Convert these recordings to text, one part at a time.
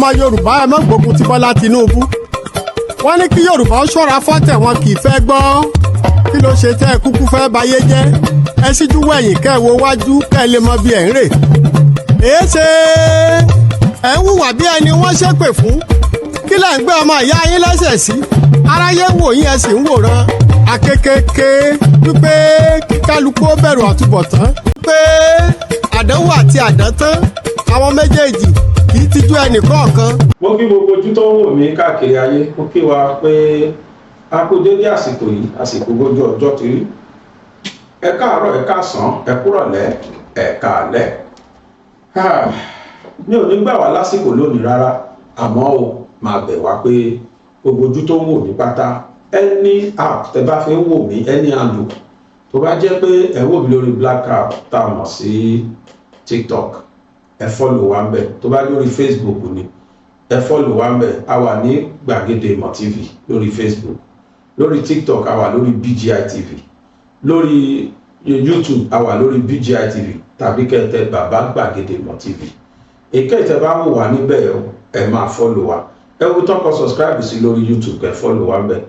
ọmọ Yorùbá ẹ má gbógun ti Bọ́lá Tinubu wọ́n ní kí Yorùbá ó ṣọ́ra fọ́tẹ̀ wọn kì í fẹ́ gbọ́ kí ló ṣe tẹ́ ẹ kúkú fẹ́ bayé jẹ́ ẹ síjú wẹ̀yìn kẹ́ ẹ wo wájú kẹ́ ẹ lè mọ bí ẹ̀ ń rè èé ṣe ẹ̀ ń hùwà bí ẹni wọ́n ṣépè fún kí lẹ̀ ń gbé ọmọ ìyá yín lẹ́sẹ̀ sí aráyé wò yín ẹ sì ń wòran akékèké wípé kí kálukú ó bẹ̀rù àtúbọ̀tán pé àdánwò àti àdántán àwọn méjèèjì kì í tijú ẹnì kọ̀ọ̀kan. mo kí gbogbo ojú tó ń wò mí káàkiri ayé mo kí wa pé a kú dédé àsìkò yìí àsìkò gbójú ọjọ́ ti rí ẹ káàárọ̀ ẹ káàsán ẹ kúrọ̀lẹ́ ẹ káalẹ́ mi ò ní gbà wá lásìkò lónìí rárá àmọ́ o máa bẹ̀ wá pé gbogbo ojú tó ń wò mí pátá ẹni app tẹ bá fi ń wò mí ẹni àlò tó bá jẹ́ pé ẹ wò mí lórí black app tá a mọ̀ sí TikTok ẹ fọ́lò wa ń bẹ̀ tó bá lórí Facebook ni ẹ fọ́lò wa ń bẹ̀ a wà ní gbàgede ìmọ̀ TV lórí Facebook lórí TikTok a wà lórí BGI TV lórí YouTube a wà lórí BGI TV tàbí kẹtẹ bàbá gbàgede ìmọ̀ TV èké ìtẹ bá wò wá níbẹ̀ ẹ máa fọ́lò wa ẹ wo tán kọ subscribe sí lórí YouTube ẹ fọ́lò wa ń bẹ̀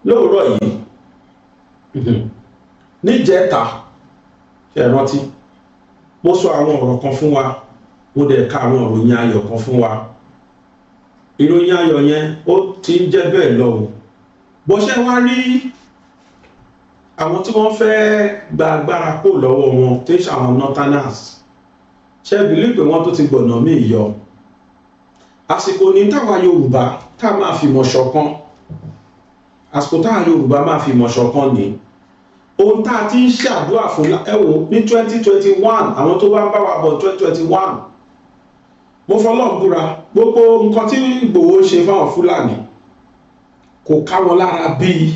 lóòrọ̀ yìí níjẹta ṣe rántí mo sọ àwọn ọ̀rọ̀ kan fún wa mo dẹ̀ ka àwọn ìròyìn ayọ̀ kan fún wa ìròyìn ayọ̀ yẹn ó ti ń jẹ́ bẹ́ẹ̀ lọ o bó ṣe wá rí àwọn tí wọ́n fẹ́ gba agbára kó lọ́wọ́ wọn tí ń ṣàwọn northerners ṣe bìlí pé wọ́n tó ti gbọ̀nà míì yọ àsìkò ní táwa Yorùbá tá máa fi mọ̀ ṣọ̀kan àsìkò táwa Yorùbá máa fi mọ̀ ṣọ̀kan ni ohun tá a ti ń ṣàdúrà fún ẹwò ní 2021 àwọn tó bá ń bá wa bọ̀ 2021 mo fọlọ́n búra gbogbo nǹkan tí Ìgbòho ṣe fáwọn Fúlàní kò ká wọn lára bíi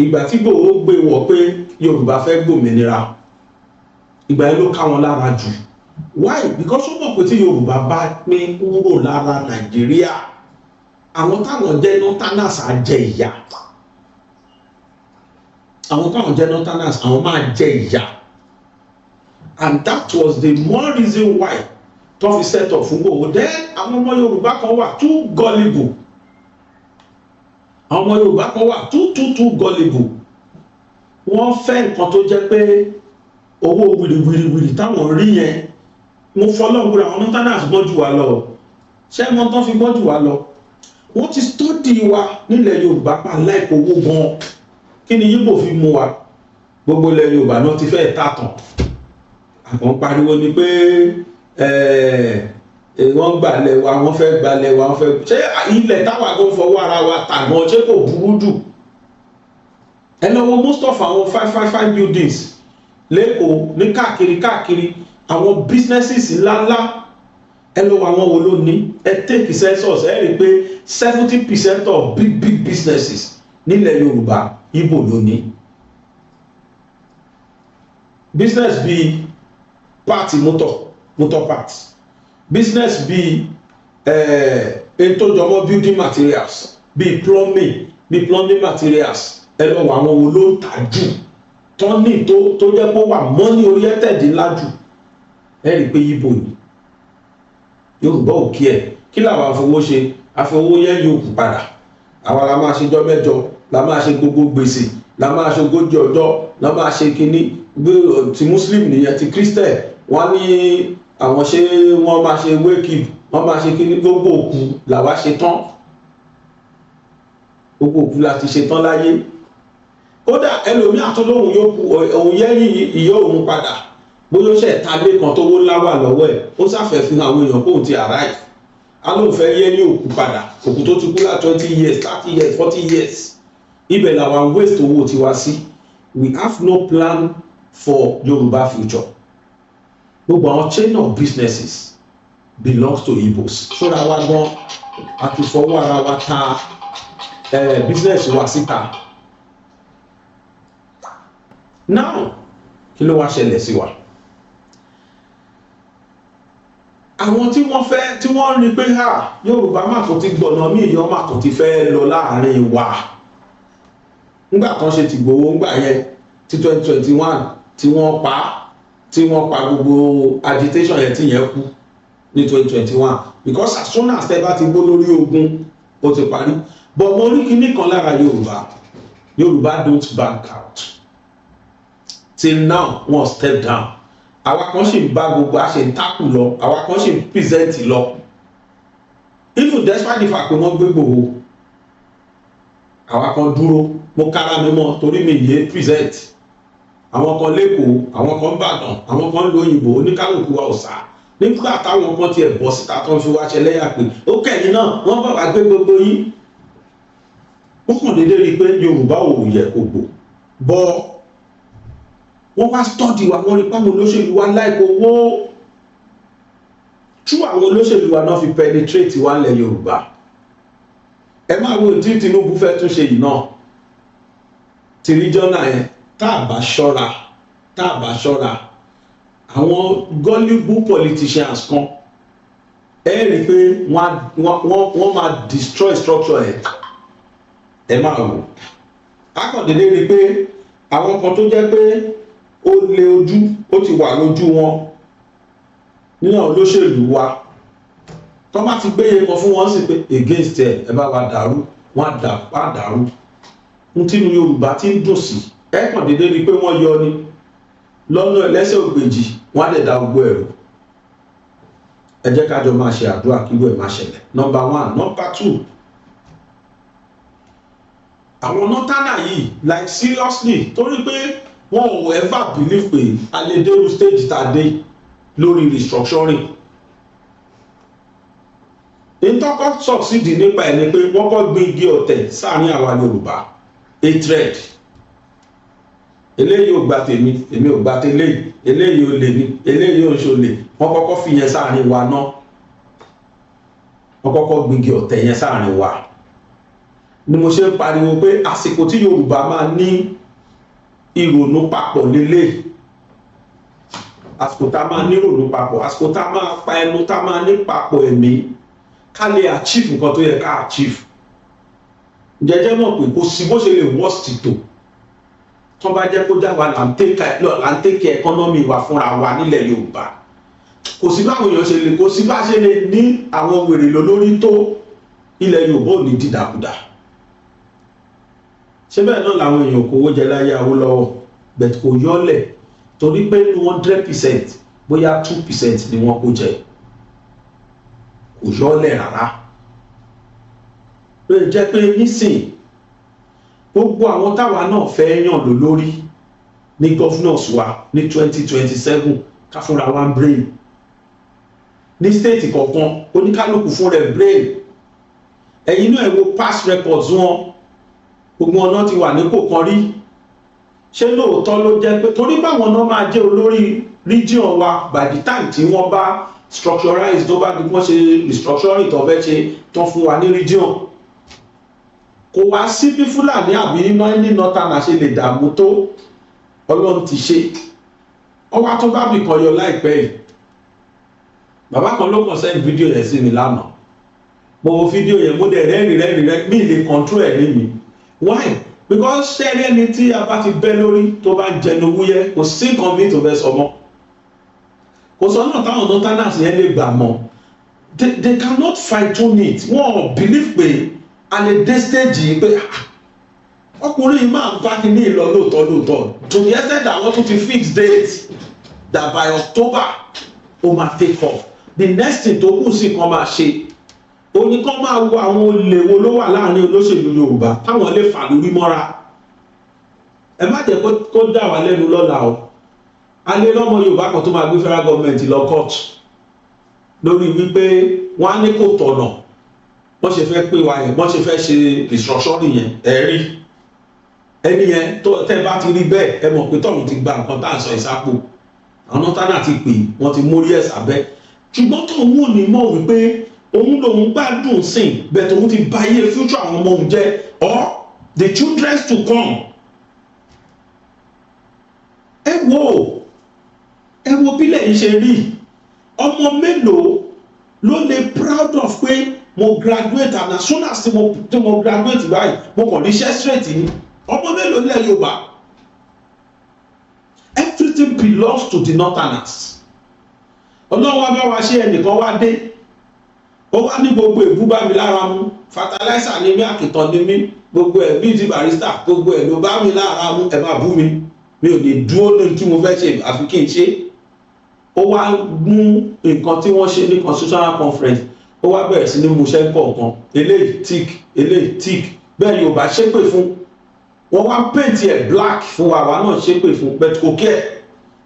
ìgbà tí Ìgbòho gbé wọ̀ pé Yorùbá fẹ́ gbòmìnira ìgbà yẹn ló ká wọn lára jù why because ó mọ̀ pé tí Yorùbá bá pín kúrò lára Nàìjíríà àwọn táwọn jẹ́ northerners á jẹ ìyà àwọn táwọn jẹ́ northerners àwọn máa jẹ ìyà and that was the more reason why tó fi set up fún Ìgbòho then àwọn ọmọ Yorùbá kan wà too gullible àwọn ọmọ Yorùbá kan wà too gullible wọ́n fẹ́ nǹkan tó jẹ́ pé owó wìrìwìrìwìrì táwọn rí yẹn mo fọlọ́gbùra àwọn northerners gbọ́n jù wá lọ ṣé wọ́n tán fi gbọ́n jù wá lọ wọ́n ti study wa nílẹ̀ Yorùbá pa láìpẹ́ owó gan kí ni Yíbò fi mú wa gbogbo ilẹ̀ Yorùbá náà ti fẹ́ tàtàn àwọn pariwo ni pé wọ́n gbalẹ̀ wa wọ́n fẹ́ gbalẹ̀ wa wọ́n fẹ́ ṣé ilẹ̀ táwa gan fọwọ́ ara wa tàgbọ́n ṣé kò burú jù ẹ lọ́wọ́ most of àwọn 555 buildings lẹ́kọ̀ọ́ ní káàkiri àwọn businesses ńláńlá ẹ lọ́wọ́ àwọn wo ló ní ẹ take census ẹ rí i pé 70% of big businesses nílẹ̀ Yorùbá Ìgbò ló ní business bíi party motor parts business bíi ètò ìjọmọ́ building materials bíi plumbing materials ẹ lọ́wọ́ àwọn wo ló ń tà jù tọ́ní tó jẹ́ pé wà money oriented ńlá jù ẹ rí i pé Ìgbò ni Yorùbá ò kí ẹ kí làwọn afowó ṣe afowó yẹn yóò kú padà àwa la máa ṣe jọ́ mẹ́jọ la máa ṣe gbogbo gbèsè la máa ṣe ogójì ọjọ́ la máa ṣe kínní ti Muslim nìyẹn ti Christian wọ́n ní àwọn ṣe wọ́n máa ṣe wake up wọ́n máa ṣe kínní gbogbo òkú làwa ṣe tán gbogbo òkú la ti ṣe tán láyé kódà ẹlòmíà tó lóhùn yóò kú òun yẹ́yìn ìyá òun padà bóyá ó ṣe ta lé kan tó wó ńlá wà lọ́wọ́ ẹ̀ ó sáfẹ́ fi hàn àwọn èèyàn kóhun ti arrive alóòfẹ́ yẹ́ ní òkú padà òkú tó ti kú lá 20 years 30 years 40 years ibẹ̀ làwọn waste owó tiwa sí we have no plan for Yorùbá future gbogbo àwọn chain of businesses belongs to Igbos ṣọ́ra wa gan àti fọwọ́ ara wa ta business wa síta now kí ló wá ṣẹlẹ̀ sí wa àwọn tí wọ́n rí pé Yorùbá má kò ti gbọ̀nà mí ìyọ́ má kò ti fẹ́ lọ láàrin wa nígbà kan ṣe ti Ìgbòho ńgbà yẹn tí 2021 tí wọ́n pa gbogbo agitation yẹn tí yẹn kú ní 2021 because as soon as tẹ́ bá ti gbó lórí ogun ó ti parí. But mo rí kinní kan lára Yorùbá don't back out till now wọ́n step down. Àwa kan sì ń bá gbogbo a ṣe ń tákù lọ, àwa kan sì ń present lọ, even despite the fact pé wọ́n gbé Ìgbòho àwa kan dúró. Mo kára mi mọ́ torí mi yé present. Àwọn kan lẹ́kọ̀ọ́, àwọn kan Ìbàdàn, àwọn kan lóyìnbó, oníkálùkù wa ọ̀sà. Nígbà táwọn kan tiẹ̀ bọ́ síta tó ń fi wá ṣẹlẹ́yà pé ó kẹ́yìn náà wọ́n bá wá gbé gbogbo yín. Wọ́n kàn déédéé rí i pé Yorùbá ò yẹ kó gbò bọ́. Wọ́n wá study wa, wọ́n rí páwọn olóṣèlú wa láìpẹ́ owó. Tú àwọn olóṣèlú wa náà fi penetrate wa lẹ̀ Yorùbá. Ẹ máa wo tí Tinubu fẹ́ tún ṣe yìí náà. Ti regional yẹn tá a bá ṣọ́ra àwọn gullible politicians kan ẹ rí i pé wọ́n máa destroy structure ẹ̀. Ẹ máa wò. Akọ̀dédé rí i pé àwọn kan tó jẹ́ pé ó lé ojú ó ti wà lójú wọn nínú olóṣèlú wa tó bá ti gbéye kan fún wọn sí pé against ẹ bá wa dàrú wọn á dàrú. N tínú Yorùbá ti ń dùn sí ẹ kàn déédé rí i pé wọ́n yọ ni lọ́nà ẹlẹ́sẹ̀ ògbèjì wọ́n á dẹ̀ da gbogbo ẹ̀rù. Ẹ jẹ́ ká jọ máa ṣe àdúrà kí irú ẹ̀ máa ṣẹlẹ̀. Number 1. Number 2, àwọn nọ́tánà yìí like seriously torí pé wọn ò ever believe pé a lè dérú stage tá a dé lórí restructuring. Ìtọ́kọ́ succeed nípa ẹ̀ ni pé wọ́n kọ́ gbé igi ọ̀tẹ̀ sáàrin àwa Yorùbá. Hatred. Eléyìí ò gba tèmi, èmi ò gba tẹ́lẹ̀, eléyìí ò lè ní, eléyìí ò ṣolè. Wọ́n kọ́kọ́ fi yẹn sáàrin wa náà. Wọ́n kọ́kọ́ gbé igi ọ̀tẹ̀ yẹn sáàrin wa. Ni mo ṣe ń pariwo pé àsìkò tí Yorùbá máa ní ìrònú papọ̀ lélẹ̀. Àsìkò tá máa ní ìrònú papọ̀, àsìkò tá máa pa ẹnu, tá máa ní papọ̀ ẹ̀mí ká lè achieve nǹkan tó yẹ ká achieve. Jẹ́jẹ́ mọ̀ pé kò sí bó ṣe lè worst tó tó bá jẹ́ kó já wa là ń take economy wa fúnra wa nílẹ̀ Yorùbá. Kò sí báwọn èèyàn ṣe lè, kò sí bá ṣe lè ní àwọn wèrè lórí tó ilẹ̀ Yorùbá ò ní dìdàkudà. Ṣé bẹ́ẹ̀ náà làwọn èèyàn kówó jẹ láyé Awólọ́wọ̀ bẹ̀t kò yọ́lẹ̀ torí pé 100% bóyá 2% ni wọ́n kó jẹ. Kò yọ́lẹ̀ rárá. Ló jẹ́ pé nísìn gbogbo àwọn táwa náà fẹ́ yàn lò lórí ní governors wa ní 2027 ká fúnra wa ń brain. Ní state kọ̀ọ̀kan oníkálùkù fún rẹ̀ brain. Ẹ̀yin náà ẹ wo past records wọn. Gbogbo ọ̀nà ti wà nípò kan rí. Ṣé lóòótọ́ ló jẹ́ pé torí báwọn náà máa jẹ́ olórí region wa by the time tí wọ́n bá structurize tó bá di wọ́n ṣe restructuring tó fẹ́ ṣe tán fún wa ní region. Kò wá sí bí Fúlàní àbí ní Northern ṣe lè dààmú tó Ọlọ́run ti ṣe. Ọwá tó bá bì kan yọ láìpẹ́ yìí. Bàbá kan ló kàn send fídíò yẹn sí mi lánàá. Mo wo fídíò yẹn mo dẹ̀ rẹ́rìn mi lè control ẹ̀ ní mi. Why? Because ṣẹ́rí ẹni tí a bá ti bẹ́ lórí tó bá jẹnu wúyẹ́ kò sí nǹkan mi tó fẹ́ sọ mọ́. Kò sọ náà táwọn Northerners yẹn lè gbà mọ́. They cannot fight on it. Wọ́n believe pé a lè dé stage yìí pé ọkùnrin máa ń bá kí ní ìlọ lóòótọ́. To the extent that wọ́n tún ti fix date that by October ó máa take off. The next thing tó kù sí kan máa ṣe oníkan máa wo àwọn olè wo ló wà láàrin olóṣèlú Yorùbá táwọn lè fà lórí mọ́ra. Ẹ má jẹ́ kó dá wa lẹ́nu lọ́la o. A lè lọ́mọ Yorùbá kan tó máa gbé federal government lọ court lórí wípé wọ́n á ní kò tọ̀nà wọ́n ṣe fẹ́ pé wa yẹn wọ́n ṣe fẹ́ ṣe restructuring yẹn ẹ̀rí ẹni yẹn tó tẹ́ bá ti rí bẹ́ẹ̀ ẹ mọ̀ pé tọ̀hún ti gba nǹkan tá à ń sọ ìsápò àwọn Northern ti pè wọ́n ti mórí ẹ̀ sábẹ́ ṣùgbọ́n tóun ò ní mọ̀ wípé òun lòun gbádùn sìn bẹ́ẹ̀ tóun ti bà iye future àwọn ọmọ òun jẹ́ or the children to come. Ẹ wo bílẹ̀ yìí ṣe rí ọmọ mélòó ló lè proud of pé mo graduate and as soon as mo graduate báyìí mo kàn ríṣẹ́ straight ni ọmọ mélòó lẹ́ Yorùbá. Everything belongs to the Northerners. ọlọ́run wá bá wa ṣe ẹnìkan wá dé ó wá ní gbogbo èbú bá mi lára mu fertilizer ni mí àkìtàn ni mí gbogbo ẹ̀ bíi ti barista gbogbo ẹ̀ ló bá mi lára mu ẹ̀ máa bú mi mi ò lè dúró lórí tí mo fẹ́ ṣe àfi kí n ṣe. Ó wá mú nǹkan tí wọ́n ṣe ní constitutional conference ó wá bẹ̀rẹ̀ sí ní muṣẹ́ kọ̀ọ̀kan eléyìí tick bẹ́ẹ̀ ni ò bá ṣépè fún wọ́n wá paint ẹ̀ black fún wa àwa náà ṣépè fún but kò kí ẹ̀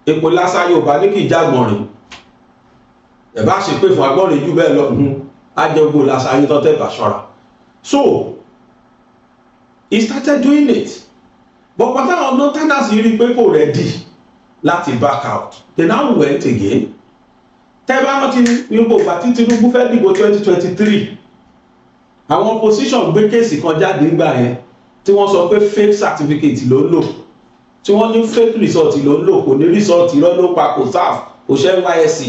èpò lásán Yorùbá ní kì í jágbọ̀nrín ẹ̀ bá ṣépè fún agbọ́nrín jù bẹ́ẹ̀ lọ ajẹ́gbò lásán ayé tọ́tẹ́ bá ṣọ́ra. So he started doing it but pátá ọ̀nà tánàsì rí pé kò ready láti back out they now went again. Tẹ́ bá rántí ní gbogbo àti Tinubu fẹ́ dìbò 2023 àwọn opposition gbé kéèsì kan jáde nígbà yẹn tí wọ́n sọ pé fake certificate ló ń lò tí wọ́n ní fake result ló ń lò kò ní result irọ́ ló pa kò sáf kò ṣe NYSC.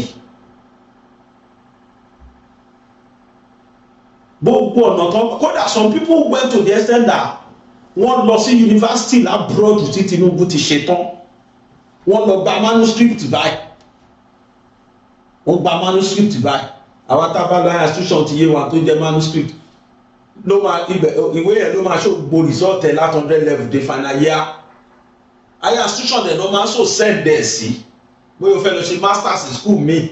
Gbogbo ọ̀nà tán kódà some people went to the extent that wọ́n lọ sí university labroad tí Tinubu ti ṣe tán wọ́n lọ gba manuscript báyìí wọ́n gba manuscript báyìí àwọn tábàlá institution ti yé wa tó jẹ́ manuscript ló máa ìwé yẹn ló máa ṣó gbogbo result ẹ̀ láti 100 level dé final year ayé institution ẹ̀ ló máa ṣó send ẹ̀ sí bóyá o fẹ́ lọ ṣe masters in school mi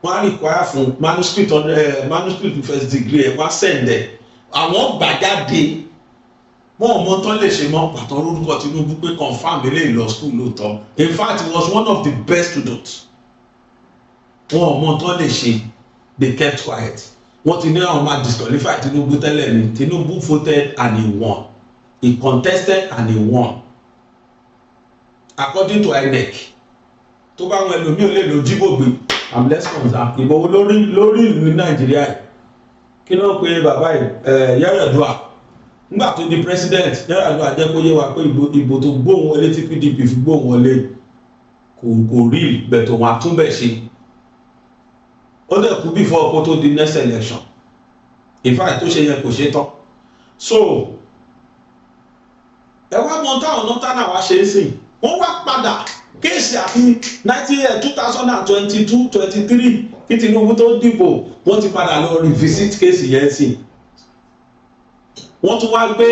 wọ́n á require fún manuscript first degree ẹ̀ wọ́n á send ẹ̀ àwọn gbàjáde wọ́n mọ tán lè ṣe mọ́ pàtó orúkọ Tinubu pé confam eléyìí lọ school lóòótọ́ in fact he was one of the best students wọ́n mọ tán lè ṣe they kept quiet wọ́n ti ní àwọn máa disqualify Tinubu tẹ́lẹ̀ ni Tinubu voted and he won he contested and he won according to INEC tó bá wọn ẹlòmíì ò lè lo jíbògbé I'm less concerned ìbò lórí ìlú ní Nàìjíríà kí ló ń pe bàbá yìí Yar'Adua nígbà tó di president Yar'Adua jẹ́ kó yé wa pé ìbò tó gbóhùn wọlé tí PDP fi gbóhùn wọlé kò rí bẹ̀tọ̀ wọn àtúnbẹ̀ ṣe ó dẹ̀ kú before kó tó di next election in fact tó ṣe yẹn kò ṣe tán. So ẹ wá mọ táwọn nọ́tánà wá ṣe é sìn wọ́n wá padà kéèsì àfi 2022-23 kí Tinubu tó dìbò wọ́n ti padà lọ revisit kéèsì yẹn sìn wọ́n tún wá gbé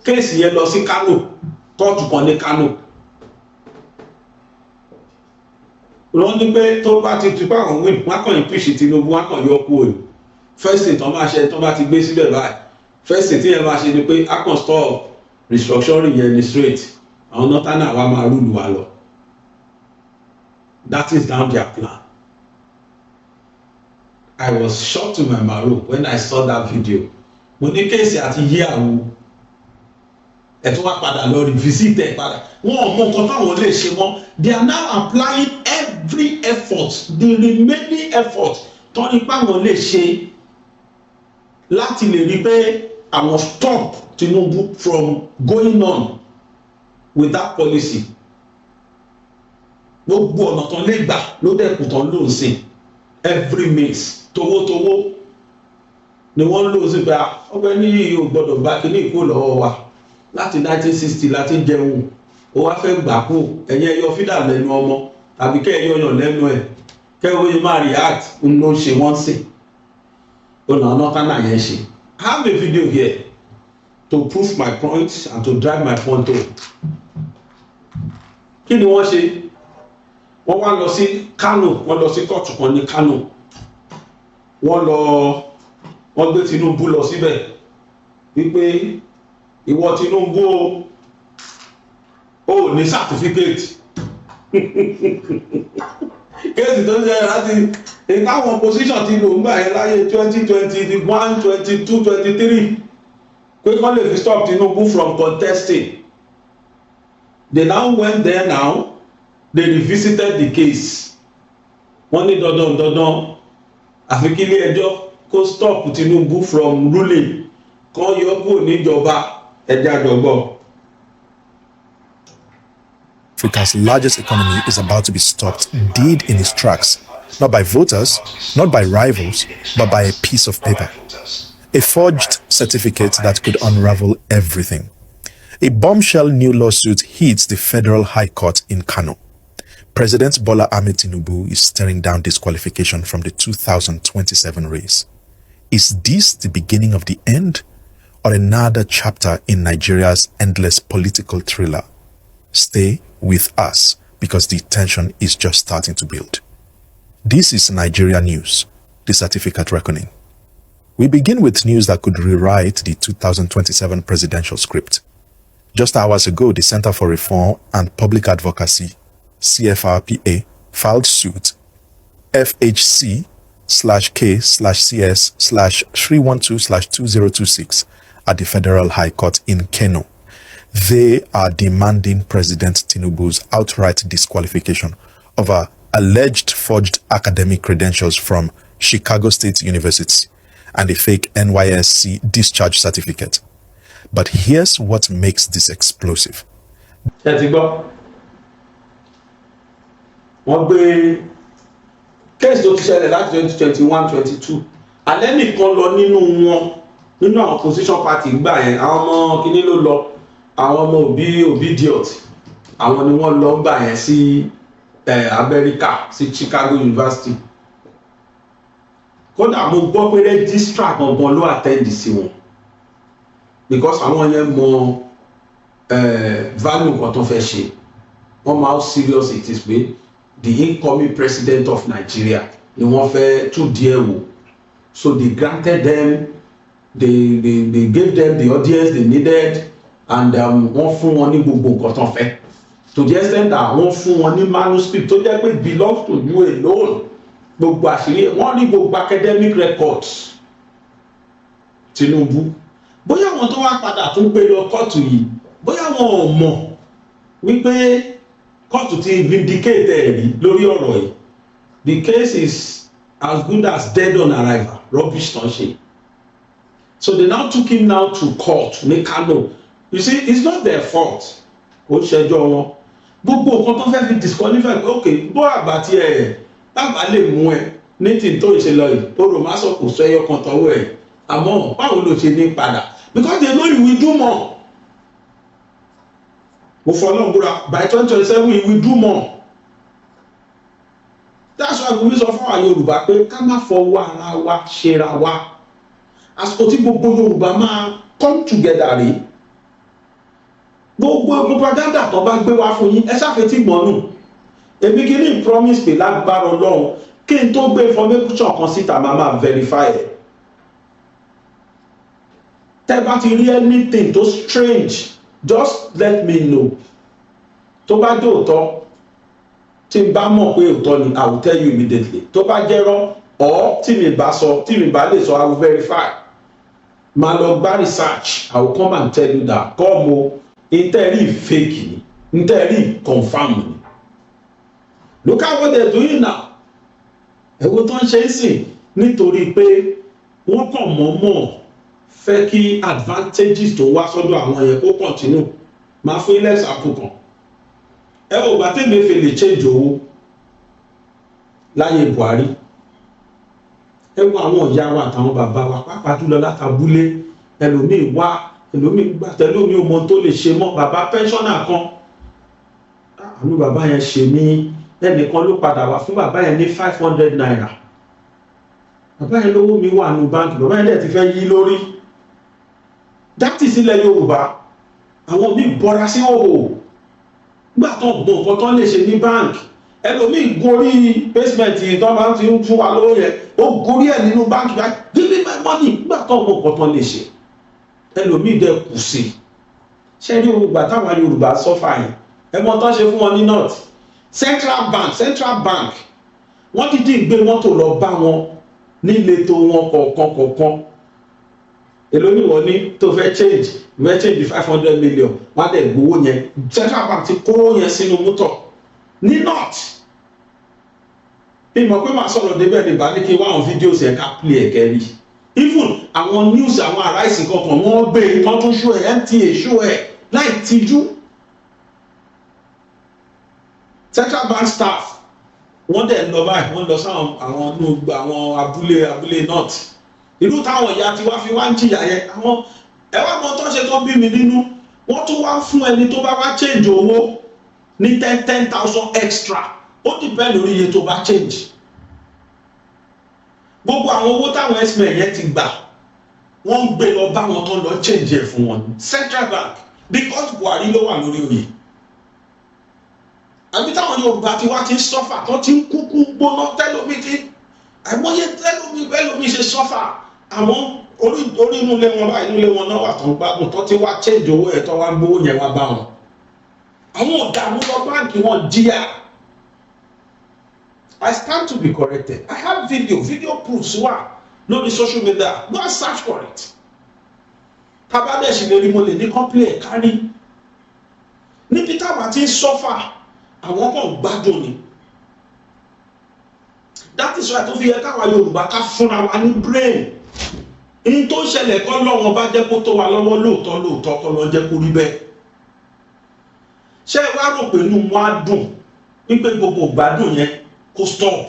kéèsì yẹn lọ sí Kano kóòtù kan ní Kano wọ́n ní pé tó bá ti tupá àwọn wíìlì wọ́n kàn impeach Tinubu wọ́n kàn yọ kú òyìn first thing tó máa ṣe tó bá ti gbé síbẹ̀ báyìí first thing tí yẹn máa ṣe ni pé a kàn stop restructuring yẹn ní straight àwọn nọ́tánà wa máa rúlu wa lọ that is down their plan. I was shocked to my marrow when I saw that video. Mo ní kéèsì àti yí àwọn ẹ̀tún wá padà lọ revisit ẹ̀ padà wọ́n ò mọ nǹkan táwọn lè ṣe mọ́ they are now applying every effort the remaining effort tó ní páwọn lè ṣe láti lè rí pé àwọn stop Tinubu from going on with that policy gbogbo ọ̀nà tán lè gbà ló dẹ̀kù tán ló ń sìn every means towótowó ni wọ́n lò sí pé ọgbẹ́ ní yìí ò gbọ́dọ̀ gbá kí ní ìkó lọ́wọ́ wa láti 1960 láti jẹun ó wá fẹ́ gbà kó ẹ̀yìn ẹyọ fídà lẹ́nu ọmọ tàbí kẹ́ ẹyọ yàn lẹ́nu ẹ̀ kẹ́ ó yẹ máa react ń ló ṣe wọ́n sìn ó nà ọ́nà kánà yẹn ṣe. I have a video here to prove my point and to drive my point home. Kí ni wọ́n ṣe? Wọ́n wá lọ sí Kano wọ́n lọ sí kóòtù kan ní Kano wọ́n gbé Tinubu lọ síbẹ̀ wípé ìwọ Tinubu o ní certificate kéèsì tó ń jẹ́ láti ìkáwọn position ti lò ń gbà yẹn láyé 2021 22 23 pé kán lè fi stop Tinubu from contesting. They now went there now they revisited the case wọ́n ní dandan àfi kí ilé ẹjọ́ kó stop Tinubu from ruling kán yọ kúrò níjọba ẹ̀jẹ̀ àjọgbọ́. Africa's largest economy is about to be stopped dead in its tracks, not by voters, not by rivals, but by a piece of paper. A forged certificate that could unravel everything. A bombshell new lawsuit hits the Federal High Court in Kano. President Bola Ahmed Tinubu is staring down disqualification from the 2027 race. Is this the beginning of the end or another chapter in Nigeria's endless political thriller? Stay with us because the tension is just starting to build. This is Nigeria News, the certificate reckoning. We begin with news that could rewrite the 2027 presidential script. Just hours ago, the Center for Reform and Public Advocacy, CFRPA, filed suit FHC/K/CS/312/2026 at the Federal High Court in Kano. They are demanding President Tinubu's outright disqualification over alleged forged academic credentials from Chicago State University and a fake NYSC discharge certificate. But here's what makes this explosive. Wọ́n gbé case tó ti ṣẹlẹ̀ láti 2021-22 alẹ́ nìkan lọ nínú àwọn opposition party gbà yẹn àwọn ọmọ kíní ló lọ àwọn ọmọ Obedience àwọn ni wọ́n lọ gbà yẹn sí Amẹ́ríkà sí Chicago University kódà mo gbọ́ pé registrar gangan ló attend sí wọn because àwọn yẹn mọ value nǹkan tó fẹ́ ṣe wọ́n mọ how serious it is pé the incoming president of Nigeria ni wọ́n fẹ́ tún díẹ̀ wò so they granted them they gave them the audience they needed and wọ́n fún wọn ní gbogbo nǹkan tó fẹ́ to the extent that wọ́n fún wọn ní manuscript tó jẹ́ pé belongs to you alone gbogbo àṣírí wọ́n ní gbogbo academic records Tinubu bóyá àwọn tó wá padà tún gbé lọ kóòtù yìí bóyá wọn ò mọ̀ wípé kóòtù ti vindicate ẹ̀rí lórí ọ̀rọ̀ yìí the case is as good as dead on arrival rubbish tán ṣe so they now took him now to court ní Kano you see it's not their fault ó ṣẹjọ́ wọn gbogbo nǹkan tó fẹ́ fi disqualify ok bó àgbà tí bàbá lè mú ẹ ní tí tó ṣe lọ yìí ó rò má sọ kò sọ ẹyọ kan tọwọ́ ẹ àmọ́ báwo ló ṣe ní padà because they know you will do more mo fọlọ́n búra by 2027 we will do more that's why we sọ fún àwọn Yorùbá pé ká má fọwọ́ ara wa ṣera wa àsìkò tí gbogbo Yorùbá máa come together rí gbogbo propaganda tó bá gbé wá fún yín ẹ ṣàfetí gbọ́nù èmi kì í ní promise pé lágbára Ọlọ́run kí n tó gbé information kan síta máa verify ẹ̀ tẹ́ bá ti rí anything tó strange just let me know tó bá jẹ́ òótọ́ tí n bá mọ̀ pé òótọ́ ni I will tell you immediately tó bá jẹ́rọ́ or tí mi bá lè sọ I will verify máa lọ gbá research I will come and tell you that kọ́ mo intẹ́rì fake ni intẹ́rì confam ni look at what they are doing now ẹ̀wọ́ tó ń ṣe é sìn nítorí pé wọ́n kàn mọ̀ọ́mọ̀ fẹ́ kí advantages tó wá sọ́dọ̀ àwọn yẹn kó continue máa fún ilé ẹ̀sàkó kan ẹ ò gbà tẹ́lẹ̀ fi lè change owó láyé Buhari ẹ wo àwọn ìyá wa àtàwọn bàbá wa pàápàá jùlọ látàbúlé ẹlòmíì wá ẹlòmíì gbà tẹlómi ò mọ tó lè ṣe mọ́ bàbá pensioner kan àánú bàbá yẹn ṣe mí ẹnìkan ló padà wá fún bàbá yẹn ní 500 naira bàbá yẹn lówó mi wà nù báńkì bàbá yẹn dẹ̀ ti fẹ́ yí lórí dátì sílẹ̀ Yorùbá àwọn míì bọ́ra sí òhò nígbà tó ń gbọ́ nǹkan tó lè ṣe ní báńkì ẹlòmíì gorí basement yìí tó máa ń fi fún wa lówó yẹn ó gorí ẹ̀ nínú báńkì báyìí give me my money nígbà tó ń gbọ́ nǹkan tó lè ṣe ẹlòmíì dẹ̀ kù sí ṣé ní ògbà táwọn Yorùbá sọ́fà yẹn ẹ̀mọ́ tó ṣe fún wọn ní north central bank wọ́n dídí gbé mọ́tò lọ bá wọn nílé tó wọn kọ̀ọ̀kan èló ni wọ́n ní tó fẹ́ change 500 million wọ́n á dẹ̀ gbowó yẹn central bank ti kó yẹn sínú mọ́tò ní north ìmọ̀ pé màá sọ̀rọ̀ débẹ̀ ní bá ní kí wọ́n àwọn fídíò sí ẹ̀ka play ẹ̀kẹ́ rí even àwọn news àwọn aráàlú kankan wọ́n gbé wọ́n tún show ẹ̀ NTA show ẹ̀ láì tijú central bank staff wọ́n dẹ̀ lọ báyìí wọ́n lọ sáwọn àwọn abúlé north ìlú táwọn ìyá tí wá fi wá ń jìyà yẹn àwọn ẹwà mọ tó ṣe tó bí mi nínú wọ́n tún wá fún ẹni tó bá wá change owó ní 10,000 extra ó depend lórí iye tó bá change. Gbogbo àwọn owó táwọn x-men yẹn ti gbà wọ́n ń gbé lọ bá wọn tó lọ change ẹ̀ fún wọn Central Bank because Buhari ló wà lórí oyè. Àbí táwọn Yorùbá ti wá ti ń sọ́fà tó ti ń kúkú gbóná tẹ́lómi ti àìmọye tẹ́lómi ṣe sọ́fà àwọn orí inú ilé wọn báyìí inú ilé wọn náà wà tó ń gbádùn tó ti wá change owó ẹ̀ tó wá ń gbówó yẹn wá bá wọn. Àwọn ọ̀daràn lọ báńkì wọn jìyà. I stand to be corrected. I have video proofs wà lórí social media. Go and search for it. Tabadẹ́sì lè rí mo lè ní complain ẹ̀ kárí. Níbi táwa ti ń sọ́fà àwọn kan gbádùn ni. That is why tó fi yẹ káwa Yorùbá ká fúnra wa ní brain. In tó ṣẹlẹ̀ kọ́ lọ́wọ́ bá jẹ́ kó tó wa lọ́wọ́ lóòótọ́ kọ́ lọ́ jẹ́ kó rí bẹ́ẹ̀. Ṣé ẹ wá rò pé inú wọn á dùn wípé gbogbo gbádùn yẹn kó stop?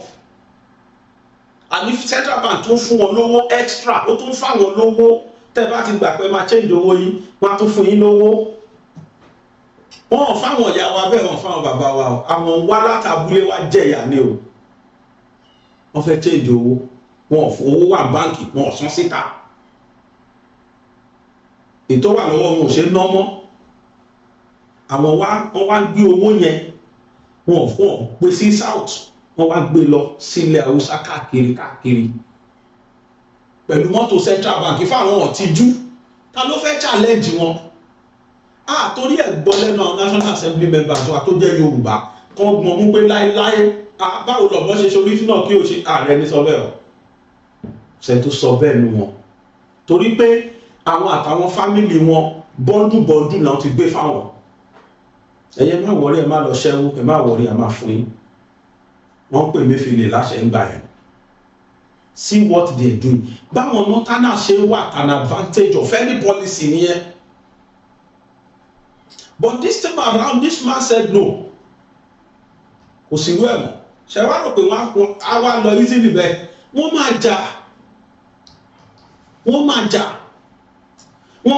Àní Central Bank tó fún wọn lówó extra ó tún fáwọn lówó tẹ́ bá ti gbà pé máa change owó yín wọ́n á tún fún yín lówó. Wọ́n fáwọn ìyá wa bẹ́ẹ̀ wọ́n fáwọn bàbá wa o àwọn wá látàbúlé wa jẹ̀yà ni o. Wọ́n fẹ́ change owó owó wà báńkì wọn ò san síta. Ètò wà lọ́wọ́ wọn ò ṣe ná mọ́. Àwọn wọ́n wá gbé owó yẹn wọn ò gbé sí south wọ́n wá gbé lọ sílẹ̀ Haúsá káàkiri pẹ̀lú mọ́tò Central Bank fáwọn ọ̀tíjú. Ta ló fẹ́ challenge wọn? Torí ẹ̀ gbọ́ lẹ́nu àwọn National Assembly members wa tó jẹ́ Yorùbá kan gbọ́n mú pé láéláé báwo lọ́bọ́ ṣe ṣorí fún náà kí o ṣe ààrẹ ní sọ bẹ́ẹ̀ o ṣe tó sọ bẹ́ẹ̀ nu wọn torí pé àwọn àtàwọn fámìlì wọn bọ́ndù náà ti gbé fáwọn. Ẹ̀yẹ má wọrí ẹ má lọ ṣẹ́wó ẹ má wọrí ẹ má fún yín. Wọ́n pè mí fìlè láṣẹ ń gbà yẹn. See what they do. Báwọn northerners ṣe wà an advantage of any policy nìyẹn. But this time around this man said no. Kò sí wẹ́ẹ̀ mọ́. Ṣé wàá rò pé wọ́n á wá lọ easily bẹ́ẹ̀? Wọ́n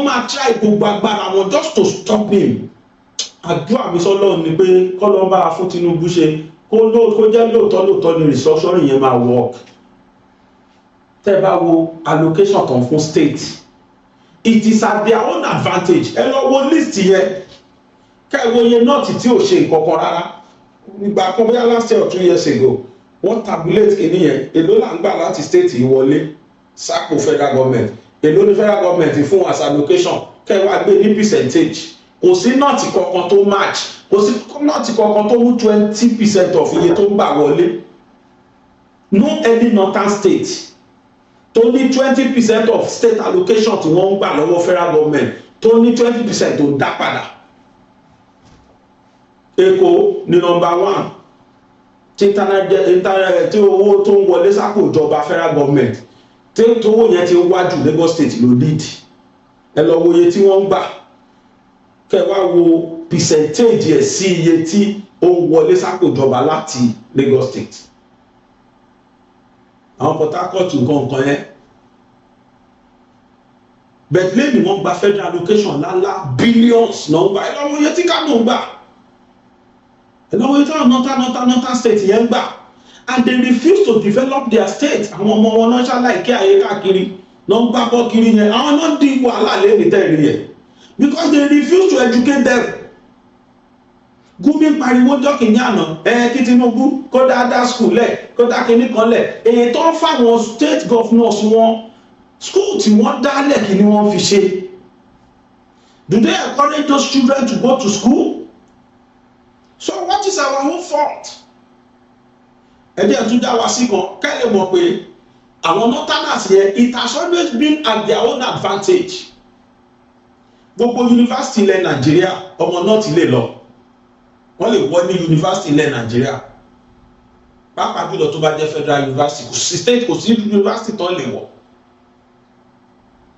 máa try gbogbo agbára wọn just to stop him. Àdúrà mi sọ́lọ́run ni pé kọ́lọ́mbà fún Tinubu ṣe kó jẹ́ lóòótọ́ ni restructuring yẹn máa work. Tẹ́ bá wo allocation kan fún state it is at their own advantage. Ẹ lọ wo list yẹn kẹ́ ẹ wo iye nọ́ọ̀tì tí ò ṣe nǹkan kan rárá. Nígbà kan bóyá last year or 2 years ago wọ́n tabulate kìíní yẹn èló là ń gbà láti state yìí wọlé sápò federal government èló ní federal government fún as allocation kẹ́ ẹ wá gbé ní percentage. Kò sí nọ́ọ̀tì kankan tó match kò sí nọ́ọ̀tì kankan tó mú 20% of iye tó ń gbà wọlé. No any northern state tó ní 20% of state allocation tí wọ́n ń gbà lọ́wọ́ federal government tó ní 20% tó dá padà. Èkó ní number 1 tí owó tó ń wọlé sápò ìjọba federal government tí owó yẹn ti ń wájú Lagos state ló lead. Ẹ lọ wo iye tí wọ́n ń gbà kẹ́ wá wo percentage ẹ̀ sí iye tí ó wọlé sápò ìjọba láti Lagos state. Àwọn Port Harcourt nǹkan yẹn bẹ̀tìlẹ́ ni wọ́n gba federal allocation ńláńlá billions náà ń gbà. Ẹ lọ́wọ́ iye tí Kano ń gbà ẹ lọ́wọ́ iye tí àwọn northern state yẹn ń gbà and they refuse to develop their state. Àwọn ọmọ wọn náà ṣàlàyé kí ayé káàkiri náà ń gbá bọ́ kiri yẹn àwọn náà dín wàhálà lẹ́yìn tẹ̀lé yẹn because they refuse to educate them. Gumi pariwo jọ́kì ní àná kí Tinubu kó dáadáa school lẹ̀ kó dá kinní kan lẹ̀ èyí tó ń fáwọn state governors wọn school tí wọ́n dálẹ̀ kí ni wọ́n fi ṣe. Do they encourage those children to go to school? So what is our own fault? Ẹ̀jẹ̀ tún dá wa sí kan kẹ́lẹ̀ mọ̀ pé àwọn northerners yẹn it has always been at their own advantage. Gbogbo yunifásitì ilẹ̀ Nàìjíríà ọmọ náà ti lè lọ wọ́n lè wọ ní yunifásitì ilẹ̀ Nàìjíríà pàápàá jùlọ tó bá jẹ́ federal university kò sí state kò sí yunifásitì tán lè wọ̀.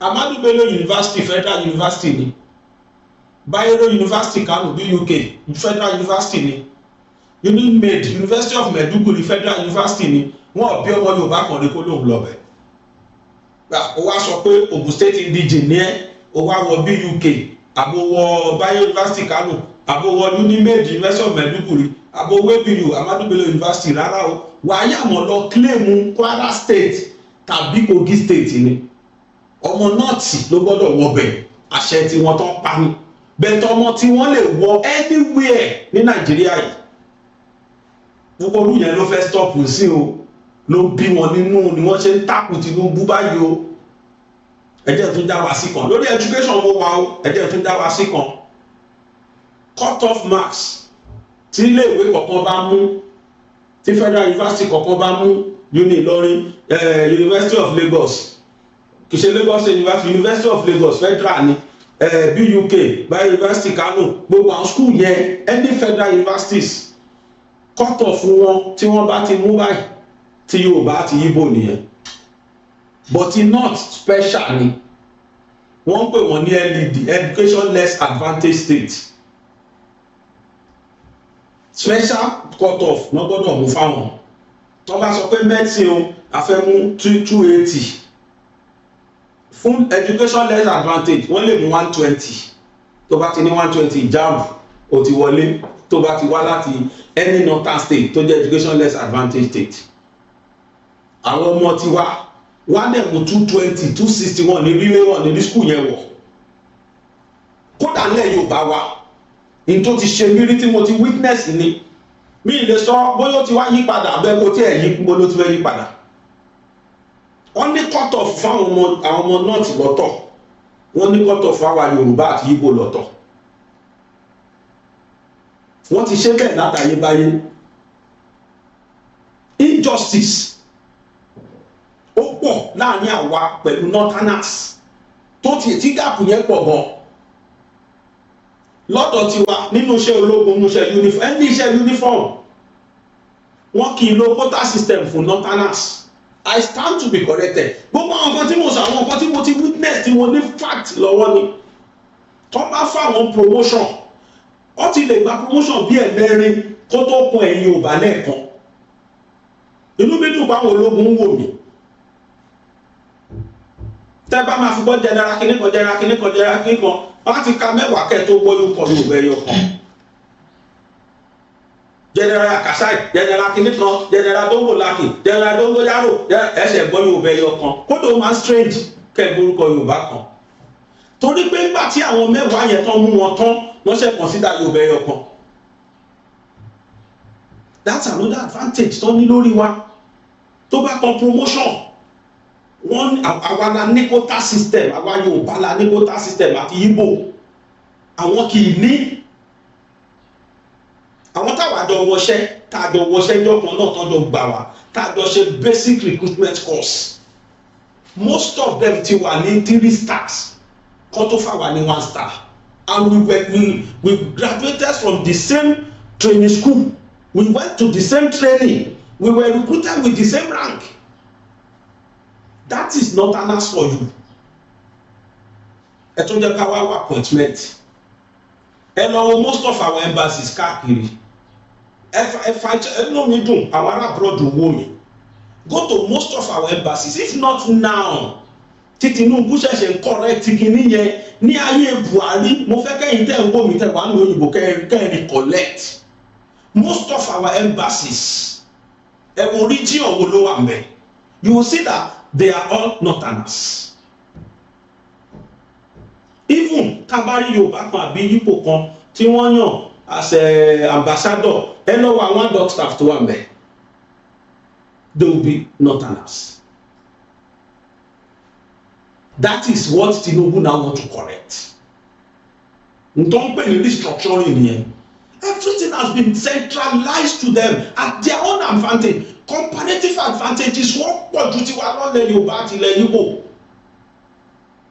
Ahmadu Bello University federal university ni Bayero University Kano BUK federal university ni UNIMED University of Maiduguri federal university ni wọ́n bí ọmọ Yorùbá kan ní kó lóun lọ bẹ̀. Ó wá sọ pé Ogun State indigene ní ẹ́ ó wá wọ BUK àbówọ Bayo University Kano, àbówọ Unimed University of Maiduguri, àbówọ ABU Ahmadu Bello University, rárá o wàá yà mọ́ lọ kílèmù Kwara State tàbí Kogi State ni ọmọ nọ́ọ̀tì ló gbọ́dọ̀ wọbẹ̀ àṣẹ tí wọ́n tán pa ni bẹ̀tẹ̀ ọmọ tí wọ́n lè wọ anywhere ní Nàìjíríà yìí gbogbo olú yẹn ló fẹ́ stop sí o ló bí wọn nínú ni wọ́n ṣe ń takù Tinubu báyìí o ẹjẹ́ tún dá wa sí kan lórí education mo wà o ẹjẹ́ tún dá wa sí kan cut off marks tí iléèwé kọ̀ọ̀kan bá mú tí Federal University kọ̀ọ̀kan bá mú Ìlọrin University of Lagos kì í ṣe Lagos University of Lagos Federal ni BUK Bayo University Kano gbogbo àwọn school yẹn any Federal universities cut off wọn tí wọ́n bá ti mú báyìí tí Yorùbá àti Igbo nìyẹn but in not special ni wọ́n pè wọ́n ní LED education less advantage state special cut off wọ́n gbọ́dọ̀ mú fáwọn tó bá sọ pé medicine o àfẹ́mú 280 fún education less advantage wọ́n lè mú 120 tó bá ti ní 120 JAMB ó ti wọlé tó bá ti wá láti any northern state tó jẹ́ education less advantage state àwọn ọmọ ti wá wọ́n dẹ̀ mú 220 261 ní rílé wọn ní school yẹn wọ̀ kódà lẹ́ Yorùbá wa ní tó ti ṣe mírí tí mo ti witness ni mi lè sọ bóyá ó ti wá yí padà bẹ́ẹ̀ kó tí ẹ̀ yí bó ló ti fẹ́ yí padà wọ́n ní cut off fún àwọn ọmọ north lọ́tọ̀ wọ́n ní cut off fáwọn Yorùbá àti Igbo lọ́tọ̀ wọ́n ti ṣe bẹ́ẹ̀ látàyébáyé injustice ó pọ̀ láàrin àwa pẹ̀lú northerners tó ti tí gàpù yẹn pọ̀ gan lọ́dọ̀ tiwa nínú iṣẹ́ ológun nínú iṣẹ́ uniform ẹni iṣẹ́ uniform wọ́n kì í lo quota system fún northerners I stand to be corrected gbogbo àwọn nǹkan tí mo sọ àwọn nǹkan tí mo ti witness tí mo ní fact lọ́wọ́ ni tó bá fáwọn promotion ó ti lè gba promotion bí ẹ̀mẹ́rin kó tó kun ẹ̀yìn Yorùbá lẹ́ẹ̀kan inú mi dùn báwọn ológun ń wò mí tẹ́ bá máa fi gbọ́ general kìnnìkan general kìnnìkan general kìnnìkan wọ́n ti ka mẹ́wàá kẹ́ tó gbọ́ yóò Yorùbá ẹyọ kan general Akasai general kìnnìkan general Dongo Laki general Dongo Yaro ẹsẹ̀ gbọ́ Yorùbá ẹyọ kan kódò máa strange kẹ́ gbórúkọ Yorùbá kan torí pé nígbà tí àwọn mẹ́wàá yẹn tán mú wọn tán wọ́n ṣe consider Yorùbá ẹyọ kan that's another advantage tó ní lórí wa tó bá kan promotion wọ́n àwa la ní quota system àwa Yorùbá la ní quota system àti Igbo àwọn kì í ní àwọn táwa jọ wọṣẹ́ tàjọ wọṣẹ́ yọkan náà tán jọ gbà wá tàjọ ṣe basic recruitment course most of them ti wà ní 3 stars kan tó fà wá ní 1 star and we graduated from the same training school we went to the same training we were recruited with the same rank that is not an ask for you ẹ tún jẹ́ ká wá appointment ẹ lọ wo most of our embassies káàkiri ẹ ló mi dùn àwọn ará abroad wò mí go to most of our embassies if not now tí Tinubu ṣẹ̀ṣẹ̀ ń correct kìíní yẹn ní ayé Buhari mo fẹ́ kẹ́yìn tẹ́ ń wò mí tẹ́ wà ní òyìnbó kẹ́yìn collect most of our embassies ẹ wo region wo ló wà ńbẹ̀ you will see that they are all northerners even tabari Yorùbá kan àbí Igbo kan tí wọ́n yàn as a ambassador ẹ lọ́wọ́ àwọn dot staff tó wà ńbẹ̀ they will be northerners. That is what Tinubu now want to correct. Don't pay the restructuring nìyẹn. Everything has been centralized to them at their own advantage. Comparative advantages wọ́n pọ̀ ju tiwa lọ́lẹ̀ Yorùbá àti ilẹ̀ Igbo.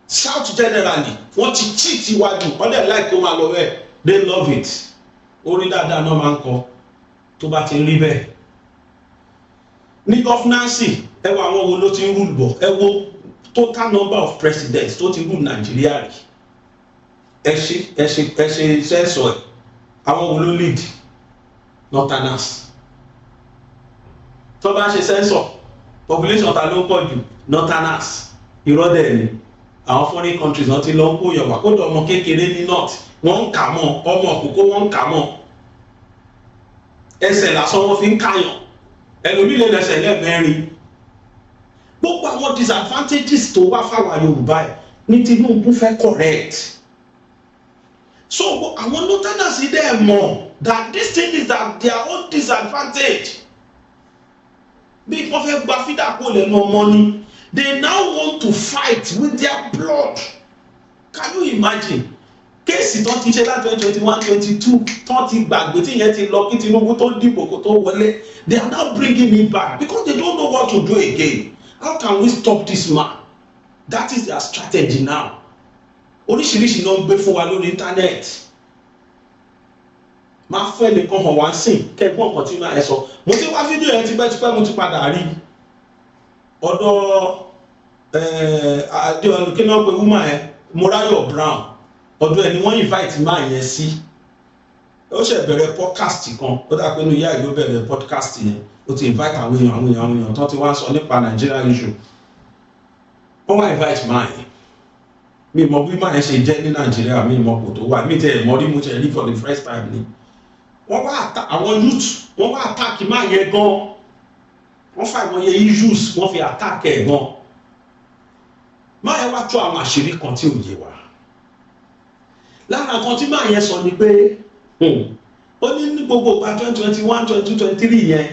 South generally wọ́n ti cheat iwájú wọ́n dẹ̀ like kó máa lọ bẹ́ẹ̀ they love it. Orí dáadáa náà máa ń kọ tó bá ti rí bẹ́ẹ̀. Ní gọ́fúnánsì ẹ wo àwọn wo ló ti ń rúlù bọ̀ ẹ wo total number of presidents tó ti rule Nigeria rí ẹ ṣe sẹ́sọ̀ ẹ̀ àwọn wo ló lead northerners tó bá ṣe sẹ́sọ̀ population ta ló pọ̀ jù northerners ìrọ́dẹ̀ ni àwọn foreign countries náà ti lọ ń kó yàn wá kódà ọmọ kékeré ní north wọ́n ń kà mọ́ ọmọ òkókó wọ́n ń kà mọ́ ẹsẹ̀ lásán wọ́n fi ń kàyàn ẹlòmíì lè lẹ́sẹ̀ lẹ́ẹ̀mẹ́rin gbogbo àwọn disadvantages tó wá fáwọn Yorùbá ẹ̀ ní Tinubu fẹ́ correct so àwọn northerners dẹ̀ mọ̀ that this thing is that their own disadvantage bí wọ́n fẹ́ gba fídà kó lẹ́nu ọmọ ni they now want to fight with their blood can you imagine kéèsì tó ti ṣe láti 2021-22 tó ti gbàgbé tí yẹn ti lọ kí Tinubu tó dìbò kó tó wọlé they are now bringing it back because they don't know what to do again how can we stop this man that is their strategy now oríṣiríṣi náà ń gbé fún wa lórí íńtánẹ́ẹ̀tì máa fẹ́ nìkan hàn wá sí kẹ́gbọ́n kan tí máa ẹ sọ mo ti wá fídíò yẹn tipẹ́tipẹ́ mo ti padà rí ọ̀dọ̀ àdéhùn kí náà pé woman yẹn Morayo Brown ọ̀dọ̀ ẹ̀ ni wọ́n invite máa yẹn sí ó ṣe bẹ̀rẹ̀ podcast kan ó dà pé inú ìyá ìlú bẹ̀rẹ̀ podcast yẹn ó ti invite àwọn èèyàn tó ti wá sọ nípa Nigeria issue wọ́n wá invite máa yẹn mi mọ bí máa yẹn ṣe jẹ́ ní Nàìjíríà mi mọ kò tó wà mí tẹ̀ mọ́ rí mo tẹ̀ rí for the first time ni wọ́n wá àwọn youth wọ́n wá attack máa yẹn gan wọ́n fa ìwọ̀n yẹn issues wọ́n fi attack ẹ̀ gan máa yẹn wá tó àwọn àṣírí kan tí ò yé wa lára kan tí máa yẹn sọ ni pé ó ní gbogbo ìgbà 2021-2023 yẹn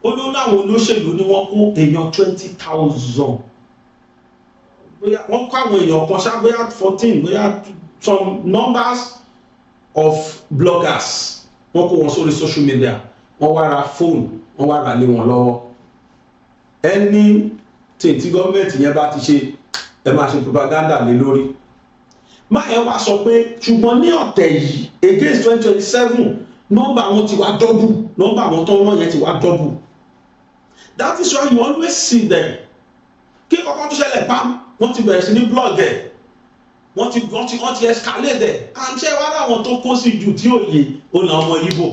ó ló láwọn olóṣèlú ni wọ́n kó èèyàn 20,000 bóyá wọ́n kó àwọn èèyàn kan ṣá bóyá 14 bóyá some numbers of bloggers wọ́n kó wọn sórí social media wọ́n wá ra fóònù wọ́n wá ra lé wọn lọ́wọ́ ẹni tí gọ́ọ̀mẹ̀ntì yẹn bá ti ṣe ẹ máa ṣe propaganda lé lórí máa ẹ wá sọ pé ṣùgbọ́n ní ọ̀tẹ̀ yìí against 2027 nọ́mbà wọn ti wá double nọ́mbà wọn tó wọ́n yẹn ti wá double that is why you always see them kí kọ́kọ́ tó ṣẹlẹ̀ pam wọ́n ti bẹ̀rẹ̀ sí ní blog ẹ̀ wọ́n ti escalate ẹ̀ à ń ṣe wá láwọn tó kó sí jù tí ò yé ó là ọmọ Ìgbò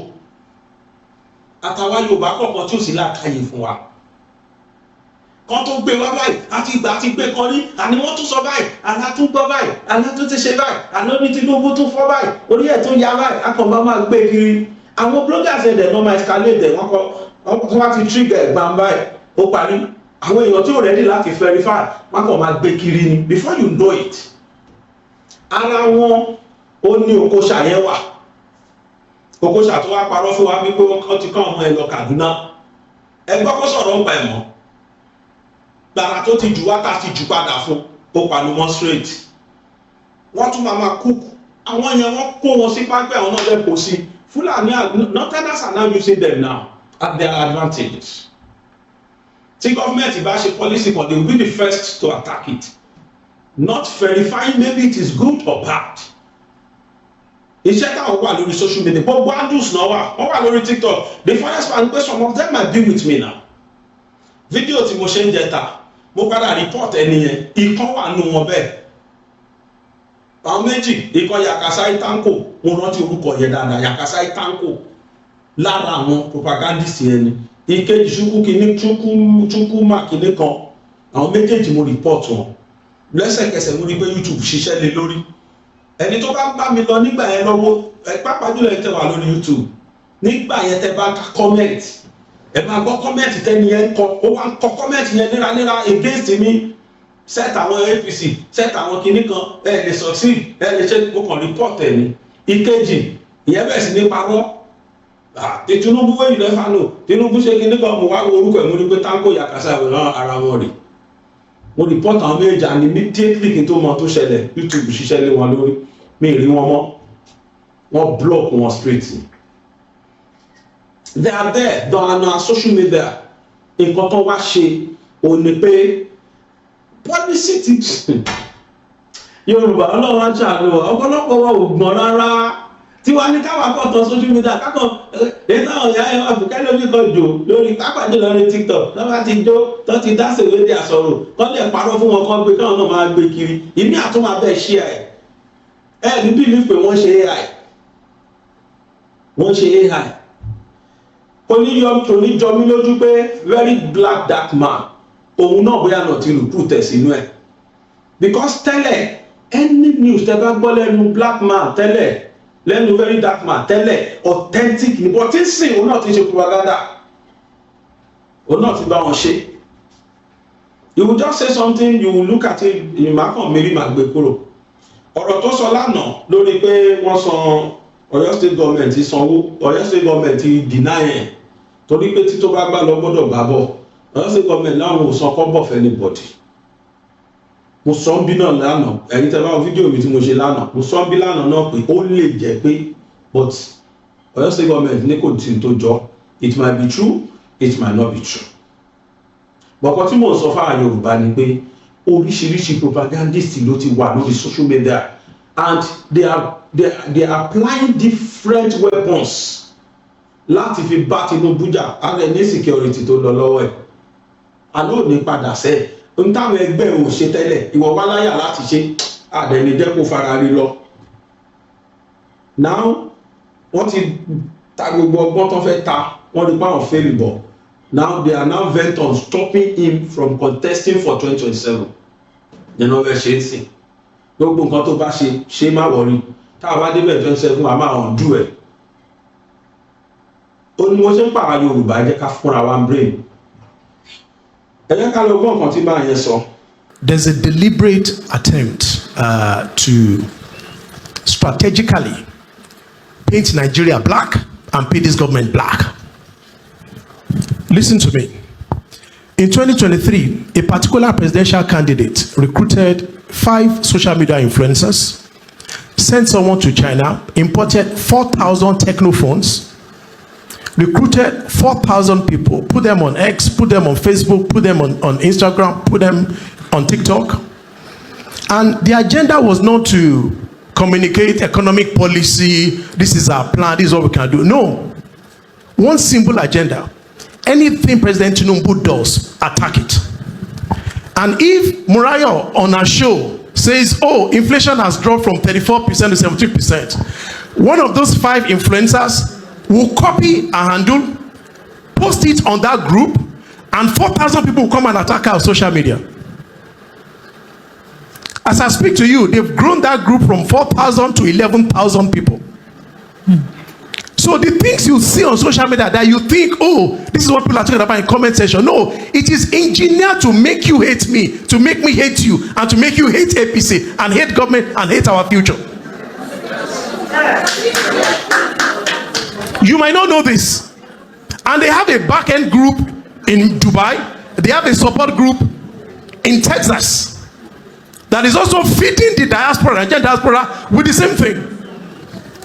àtàwọn Yorùbá kọ̀ọ̀kan tí ò sí láàkáyè fún wa kan tó gbé wá báyìí àti ìgbà àti gbé kan rí àní wọ́n tún sọ báyìí àná tún gbọ́ báyìí àná tún ti ṣe báyìí àná ní Tinubu tún fọ́ báyìí orí ẹ̀ tún ya báyìí akọ̀ọ̀bá máa gbé kiri àwọn bloggers ẹ̀dẹ̀ náà máa escalate ẹ̀ wọ́n tó wá ti trigger ẹ̀ gbàm báyìí ó parí àwọn èèyàn tí ò ready láti verify wọ́n kàn máa gbé kiri ni before you know it ara wọn ó ní Okocha yẹn wà Okocha tó wá parọ́ fún wa wípé wọ́n ti kọ́ ọmọ ẹ̀ lọ Kaduna ẹgbẹ́ kó sọ̀rọ̀ ń pa ẹ̀ mọ́ gbàrà tó ti jù wá tá ti jù padà fún ó pàlú wọn straight wọ́n tún máa cook àwọn yẹn wọ́n kó wọn sí pápẹ́ àwọn náà lẹ́kọ̀ọ́ sí Fúlàní northerners are now using them now at their advantage tí gọ́ọ̀mẹ̀ntì bá ṣe policy kan they will be the first to attack it not verifying maybe it is good or bad iṣẹ́ táwọn wà lórí social media gbogbo handles náà wọ́n wà lórí TikTok the funniest part pé some of them might be with me now fídíò tí mo ṣe ń jẹta mo padà report ẹni yẹn ìkan wà nù wọn bẹ́ẹ̀ àwọn méjì ìkan Yakasai Tanko mo rántí orúkọ yẹn dáadáa Yakasai Tanko lára àwọn propagandist yẹn ni ìkejì Chukwuma kìíní kan àwọn méjèèjì mo report wọn lẹ́sẹ̀kẹsẹ̀ mo rí pé YouTube ṣiṣẹ́ lé lórí ẹni tó bá bá mi lọ nígbà yẹn lọ́wọ́ pàápàá jùlọ ẹ tẹ́ wà lórí YouTube nígbà yẹn tẹ́ bá ka comment ẹ máa gbọ́ comment tẹ́ni yẹn kọ ó wá ń kọ comment yẹn léraléra against mi set àwọn APC set àwọn kinní kan ẹ lè succeed ẹ lè ṣe mo kàn report ẹ ní ìkejì ìyẹn bẹ̀ sí ní parọ́ tí Tinubu wẹ̀yìn lẹ́fà lò Tinubu ṣe kinní kan mo wá orúkọ ẹ̀ mo ní pé Tanko Yakasai ìwòrán ara wọn rè mo report àwọn méjì and immediately kí n tó mọ tó ṣẹlẹ̀ YouTube ṣiṣẹ́ lé wọn lórí mi rí wọn mọ́ wọ́n block wọn straight they are there on our social media nǹkan tó wá ṣe ò ní pé policy ti Yorùbá ọlọ́run á ṣàlùwọ̀ ọ̀pọ̀lọpọ̀ wọn ò gbọ́n rárá tí wàá ní káwá kọ́ tán social media kákan èyí táwọn ìyá ẹ̀ wá fi kẹ́lẹ́ ojú kan jò lórí pápájọ lórí TikTok lọ́wọ́ ti jó tó ti dá sèwé dé àsọ̀rọ̀ kọ́ lè parọ́ fún wọn kọ́ gbé káwọn náà máa gbé kiri ìmí àtúmọ̀ abẹ́ ṣí ẹ̀ ní bíbí pé wọ́n ṣe AI oníjọmí lójú pé very black dark man òun náà bóyá náà ti recruit ẹ̀ sínú ẹ̀ because tẹ́lẹ̀ any news tẹ́ bá gbọ́ lẹ́nu black man tẹ́lẹ̀ lẹ́nu very dark man tẹ́lẹ̀ authentic ni but tí ń sìn òun náà ti ṣe propaganda òun náà ti bá wọn ṣe. You will just say something, you will look at it, ìmọ̀ kan mẹ́rin máa gbé kúrò. Ọ̀rọ̀ tó sọ lánàá lórí pé wọ́n san Ọ̀yọ́ state government sanwó, Ọ̀yọ́ state government deny ẹ̀ torí pé tí tó bá gbà lọ gbọ́dọ̀ gbà bọ̀. Ọ̀yọ́ state government náà ò san kọ́bọ̀ fẹ́ anybody. Mo sọ ń bí náà lánàá, ẹ̀yin tẹ́ bá wo fídíò mi tí mo ṣe lánàá, mo sọ ń bí lánàá náà pé ó lè jẹ́ pé but Ọ̀yọ́ state government ní kò tí tó jọ, it might be true, it might not be true. Bọ̀kọ́ tí mò ń sọ fáwọn Yorùbá ni pé oríṣiríṣi propagandist ló ti wà lórí social media and they are applying different weapons láti fi bá Tinubu jà ààrẹ ní security tó lọ lọ́wọ́ ẹ̀ àlọ́ ní padà sẹ́ ń táwọn ẹgbẹ́ ò ṣe tẹ́lẹ̀ ìwọ wá láyà láti ṣe àdẹ̀ni jẹ́ kó fara rí lọ. Now wọ́n ti ta gbogbo ọgbọ́n tó fẹ́ ta wọ́n rí páwọn fail bọ̀. Now they are now bent on stopping him from contesting for 2027. Yẹn náà fẹ́ ṣe é sìn. Gbogbo nǹkan tó bá ṣe má wọrí. Tá a bá débẹ̀ 2027 a máa hàn dú ẹ̀. Ó ní wọ́n ṣe ń pàrọ̀ Yorùbá jẹ́ ká fúnra wa ń brain. Ẹ jẹ́ ká lọ gbọ́ nǹkan tí bá yẹn sọ. There's a deliberate attempt to strategically paint Nigeria black and paint this government black. Listen to me. In 2023, a particular presidential candidate recruited 5 social media influencers, sent someone to China, imported 4,000 technophones, recruited 4,000 people, put them on X, put them on Facebook, put them on Instagram, put them on TikTok. And the agenda was not to communicate economic policy, this is our plan, this is what we can do. No. One simple agenda. Anything President Tinubu does, attack it. And if Murayo on our show says, oh, inflation has dropped from 34% to 17%, one of those 5 influencers will copy a handle, post it on that group, and 4,000 people will come and attack our social media. As I speak to you, they've grown that group from 4,000 to 11,000 people. So the things you see on social media that you think, oh, this is what people are talking about in comment section. No, it is engineered to make you hate me, to make me hate you, and to make you hate APC, and hate government, and hate our future. You might not know this. And they have a back-end group in Dubai. They have a support group in Texas that is also feeding the diaspora, Nigerian diaspora, with the same thing.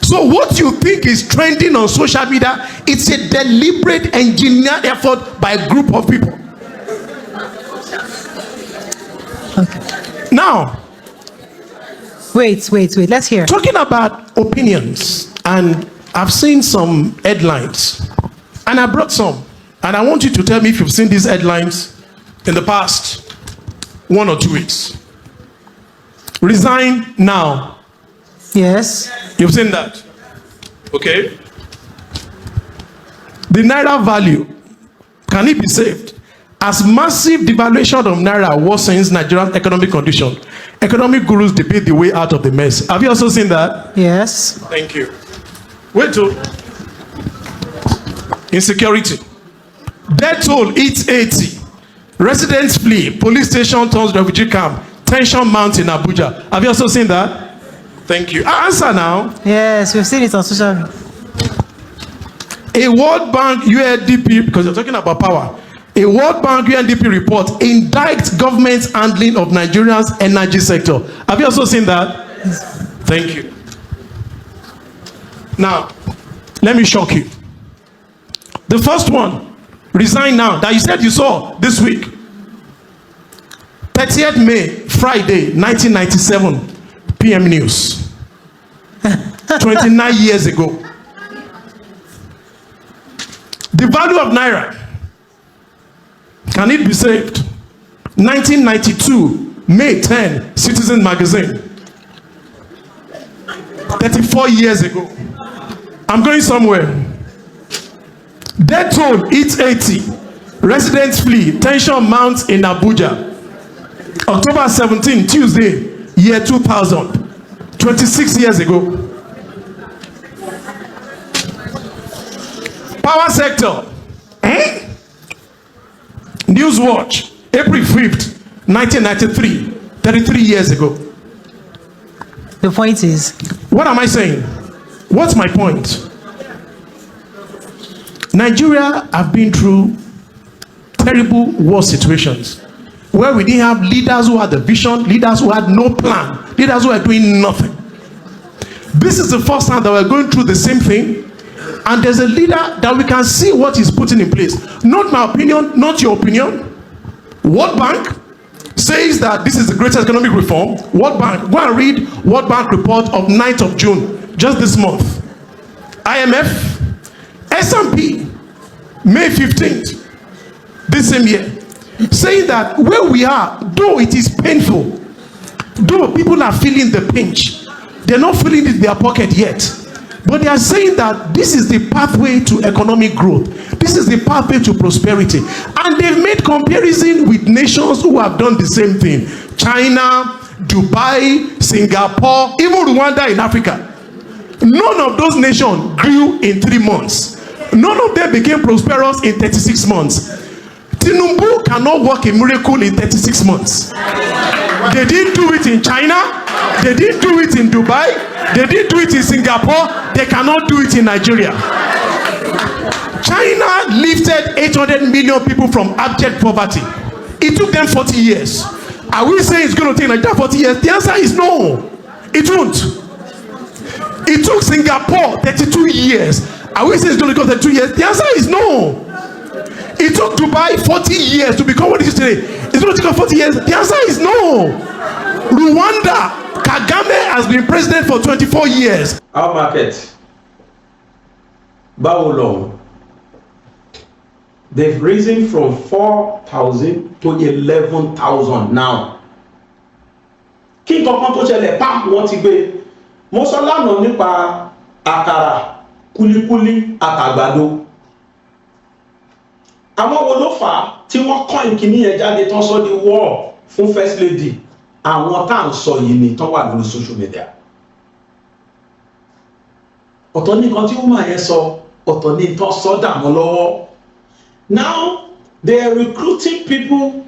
So what you think is trending on social media, it's a deliberate engineered effort by a group of people. Okay. Now, Wait, let's hear. talking about opinions, and I've seen some headlines, and I brought some, and I want you to tell me if you've seen these headlines in the past 1 or 2 weeks. Resign now. Yes. You've seen that? Okay. The Naira value, can it be saved? As massive devaluation of Naira worsens Nigeria's economic condition, economic gurus debate the way out of the mess. Have you also seen that? Yes. Thank you. Wait to insecurity. Death toll hits 80. Residents flee. Police station turns refugee camp. Tension mounts in Abuja. Have you also seen that? Thank you. Answer now. Yes, we've seen it on social media. A World Bank UNDP, because you're talking about power, a World Bank UNDP report indicts government's handling of Nigeria's energy sector. Have you also seen that? Yes. Thank you. Now, let me shock you. The first one, resign now, that you said you saw this week. 30th May, Friday, 1997, PM News. 29 years ago. The value of Naira, can it be saved? 1992, May 10, Citizen Magazine. 34 years ago. I'm going somewhere. Death toll hits 80. Residents flee. Tension mounts in Abuja. October 17, Tuesday, year 2000, 26 years ago. Power sector. Newswatch, April 5th, 1993, 33 years ago. The point is, What am I saying? What's my point? Nigeria have been through terrible war situations where we didn't have leaders who had a vision, leaders who had no plan, leaders who were doing nothing. This is the first time that we're going through the same thing, and there's a leader that we can see what he's putting in place. Not my opinion, not your opinion. World Bank says that this is the greatest economic reform. World Bank, go and read World Bank report of 9th of June, just this month. IMF, S&P, May 15th, this same year, saying that where we are, though it is painful, though people are feeling the pinch, they're not feeling it in their pocket yet, but they are saying that this is the pathway to economic growth. This is the pathway to prosperity. And they've made comparison with nations who have done the same thing. China, Dubai, Singapore, even Rwanda in Africa. None of those nations grew in 3 months. None of them became prosperous in 36 months. Tinubu cannot work a miracle in 36 months. They didn't do it in China. They didn't do it in Dubai. They didn't do it in Singapore. They cannot do it in Nigeria. China lifted 800 million people from abject poverty. It took them 40 years. Are we saying it's going to take Nigeria 40 years? The answer is no. It won't. It took Singapore 32 years. Are we saying it's going to go 32 years? The answer is no. It took Dubai 40 years to become what it is today. It's going to take 40 years. The answer is no. Rwanda, Kagame has been president for 24 years. Our market, báwo long? They've risen from 4,000 to 11,000 now. Kí nǹkan tó ṣẹlẹ̀ pam wọ́n ti gbé. Mo sọ lánàá nípa àkàrà, kúlíkúlí, àtàgbàdo. Àwọn wo ló fà á tí wọ́n kọ́ ìkíní yẹn jáde tán sọ di war fún first lady? Àwọn tá à ń sọ yìí ni tán wà lórí social media. Ọ̀tọ̀ ní nǹkan tí woman yẹn sọ, ọ̀tọ̀ ní tán sọ dààmú lọ́wọ́. Now they are recruiting people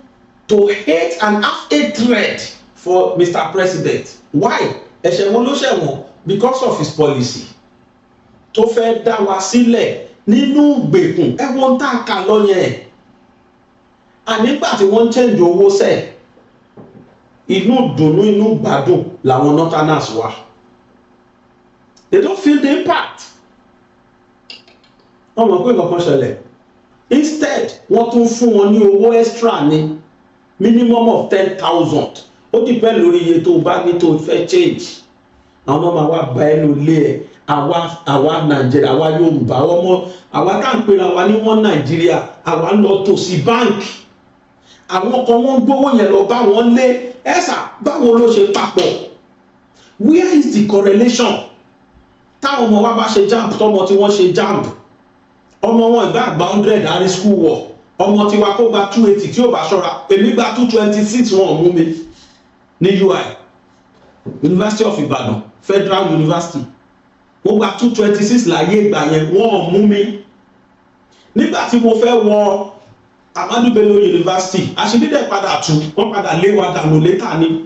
to hate and have hatred for Mr. President. Why? Ẹ̀ṣẹ̀ wọn ló ṣẹ̀wọ̀n because of his policy. Tó fẹ́ dá wa sílẹ̀ nínú gbèkùn ẹ̀wọ̀n tá a kà lọ yẹn. Ànígbà tí wọ́n ń change owó sẹ̀, inú dùnnú inú gbádùn làwọn northerners wà. They don't feel the impact. Wọ́n mọ̀ pé nǹkan ṣẹlẹ̀. Instead, wọ́n tún fún wọn ní owó extra ní minimum of 10,000. Ó depend lórí iye tó bá ní tó fẹ́ change. Àwọn ọmọ wa bá ẹnu lé ẹ̀. Àwa Nàìjíríà, àwa Yorùbá, àwa tá à ń pera wa ní wọ́n Nàìjíríà, àwa ń lọ tò sí báǹkì. Àwọn kan wọ́n gbówó yẹn lọ bá wọn lé. Ẹ̀sà báwo ló ṣe papọ̀? Where is the correlation? Táwọn ọmọ wa bá ṣe jamb, tọmọ tí wọ́n ṣe jamb. Ọmọ wọn ìgbà àgbà 100 àrí school wọ̀. Ọmọ tiwa kó gba 280 tí ó bá ṣọ́ra. Èmi gba 226 wọn mú mi ní UI. University of Ibadan, Federal University. Mo gba 226 láyé ìgbà yẹn wọ́n mú mi. Nígbà tí mo fẹ́ wọ Ahmadu Bello University, àṣìbídẹ̀ padà tú, wọ́n padà lé wa dànù létà ni.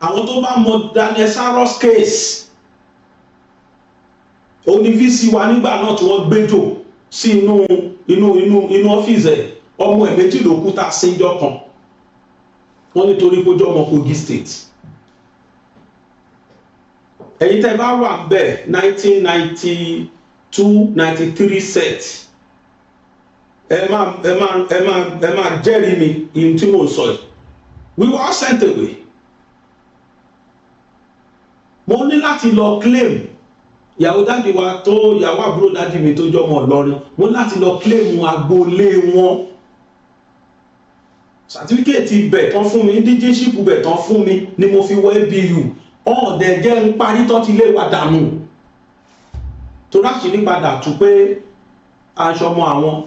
Àwọn tó bá mọ Daniel Saros case, òní VC wa nígbà náà tí wọ́n gbẹ́jọ́ sí inú ọ́fíìsì ẹ̀, ọmọ ẹ̀ méjì ló kú tá a séjọ́ kan. Wọ́n nítorí kójọ́ ọmọ Kogi State. Ẹ̀yin tẹ́ bá wà bẹ́ẹ̀ 1992-93 set. Ẹ máa jẹ́rìí mi in tí mo sọ yìí. We were all sent away. Mo ní láti lọ claim ìyàwó dáàdi wa tó ìyàwó àbúrò dáàdi mi tó jọmọ Ìlọrin. Mo ní láti lọ claim agboolé wọn. Certificate ibẹ̀ tán fún mi, indigenship ibẹ̀ tán fún mi ni mo fi wọ ABU. Ọ̀dẹ̀ jẹ́ ń parí tán ti lé wa dànù. Tó láti ní padà tún pé aṣọ ọmọ àwọn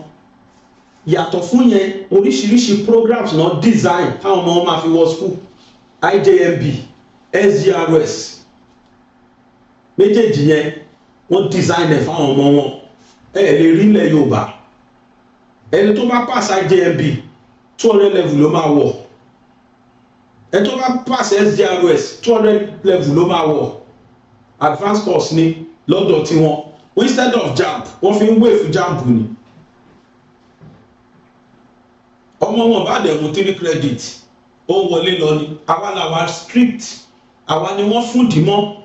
yàtọ̀ fún yẹn oríṣiríṣi programs náà design táwọn ọmọ wọn máa fi wọ school, IJMB, SGRS, méjèèjì yẹn wọ́n design ẹ̀ fáwọn ọmọ wọn. Ẹ lè rí ilẹ̀ Yorùbá ẹni tó bá pass IJMB 200 level ló máa wọ̀, ẹni tó bá pass SGRS 200 level ló máa wọ̀. Advanced course ni lọ́dọ̀ tiwọn, instead of JAMB wọ́n fi ń wave JAMB ni. ọmọ wọn bá dẹ̀ mú 3 credit ó wọlé lọ ni. àwa làwa strict, àwa ni wọ́n fún dìímọ́.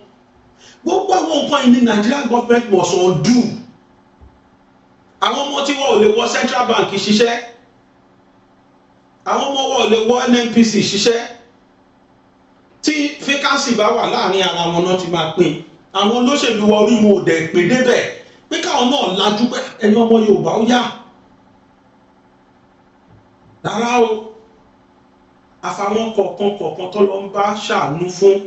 gbogbo àwọn nǹkan yìí ní Nigerian government must undo. àwọn ọmọ tí wọn ò lè wọ Central Bank ṣiṣẹ́, àwọn ọmọ wọn ò lè wọ NNPC ṣiṣẹ́. tí vacancy bá wà láàrin ara wọn náà ti máa pín. àwọn olóṣèlú wa orí wọn ò dẹ̀ pé débẹ̀ pé káwọn náà lajú pé ẹni ọmọ Yorùbá ó yá. rárá o, àfàwọn kọ̀ọ̀kan tó lọ ń bá ṣàánú fún.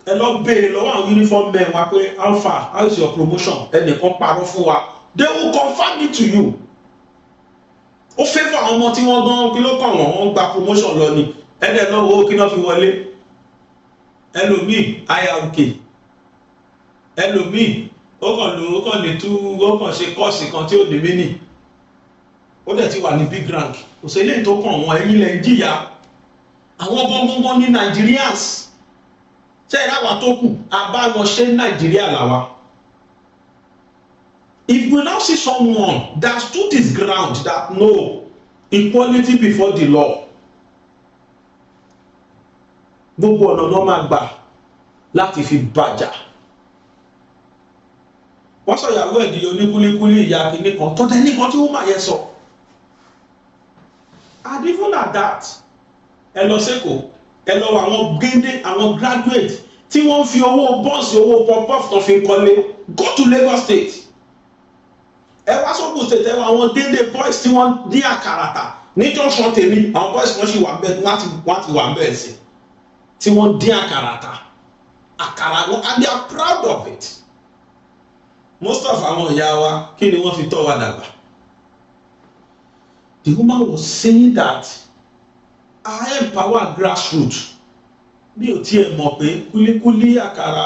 ẹ lọ béèrè lọ́wọ́ àwọn uniform men wa pé how far, how is your promotion, ẹnìkan parọ́ fún wa, they will confirm it to you. ó fẹ́ fún àwọn ọmọ tí wọ́n gan kí ló kàn wọ́n gba promotion lọ ni. ẹ̀dẹ̀ náà owó kí náà fi wọlé. ẹlòmíì IRK, ẹlòmíì ó kàn lè tú, ó kàn ṣe kọ́ọ̀sì kan tí ó ní mí nì, ó dẹ̀ ti wà ní big rank. kò sí eléyìí tó kàn wọ́n, ẹ̀yin lẹ̀ ń jìyà. àwọn gbọ́ngbọ́ngbọ́n ní Nigerians ṣe ìráwà tó kù àbáwọn ṣe Nàìjíríà làwà. If we now see someone that stood his ground that no equality before the law, gbogbo ọ̀nà náà máa gbà láti fi bàjà. wọ́n sọ ìyàwó ẹ̀ di oníkúlíkúlí ìyá kìíní kan tó tẹ́ nìkan tí wọ́n máa yẹ sọ. and even at that, ẹ lọ sẹ́kọ̀ọ́, ẹ lọ àwọn géńdé, àwọn graduate tí wọ́n fi owó bọ́ọ̀sì, owó pop-off tó fi kọ́lé. Go to Lagos State, ẹ wá sọ́kù state, ẹ wá àwọn géńdé boys tí wọ́n dín àkàrà tà ní junction tèmi. àwọn boys kan sì wà bẹ́ẹ̀, wọ́n ti wà bẹ́ẹ̀ sí, tí wọ́n dín àkàrà tà. àkàrà wọn, and they are proud of it. most of àwọn ìyá wa kí ni wọ́n fi tọ́ wa dàgbà. The woman was saying that I empower grassroots. bí o tiẹ̀ mọ̀ pé kúlíkúlí àkàrà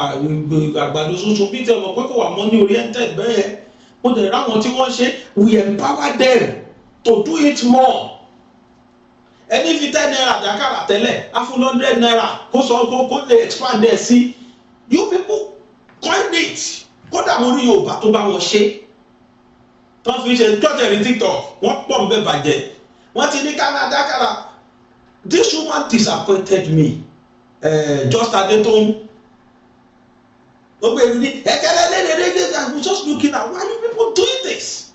àgbàdo ṣoṣo bí tiẹ̀ mọ̀ pé kò wà money oriented bẹ́ẹ̀. mo dẹ̀ ráwọn tí wọ́n ṣe, we empower them to do it more. ẹni fi 10 naira àjàkàrà tẹ́lẹ̀ á fún 100 naira kó sọ kó lè expand ẹ̀ sí. you people coin it. kódà mo rí Yorùbá tó bá wọn ṣe tó fi ṣe tọ́tẹ̀ ní TikTok wọ́n pọ̀ ń bẹ́ bàjẹ́. wọ́n ti ní Canada kára. This woman disappointed me. Just Adetun. I was just looking at why you people doing this.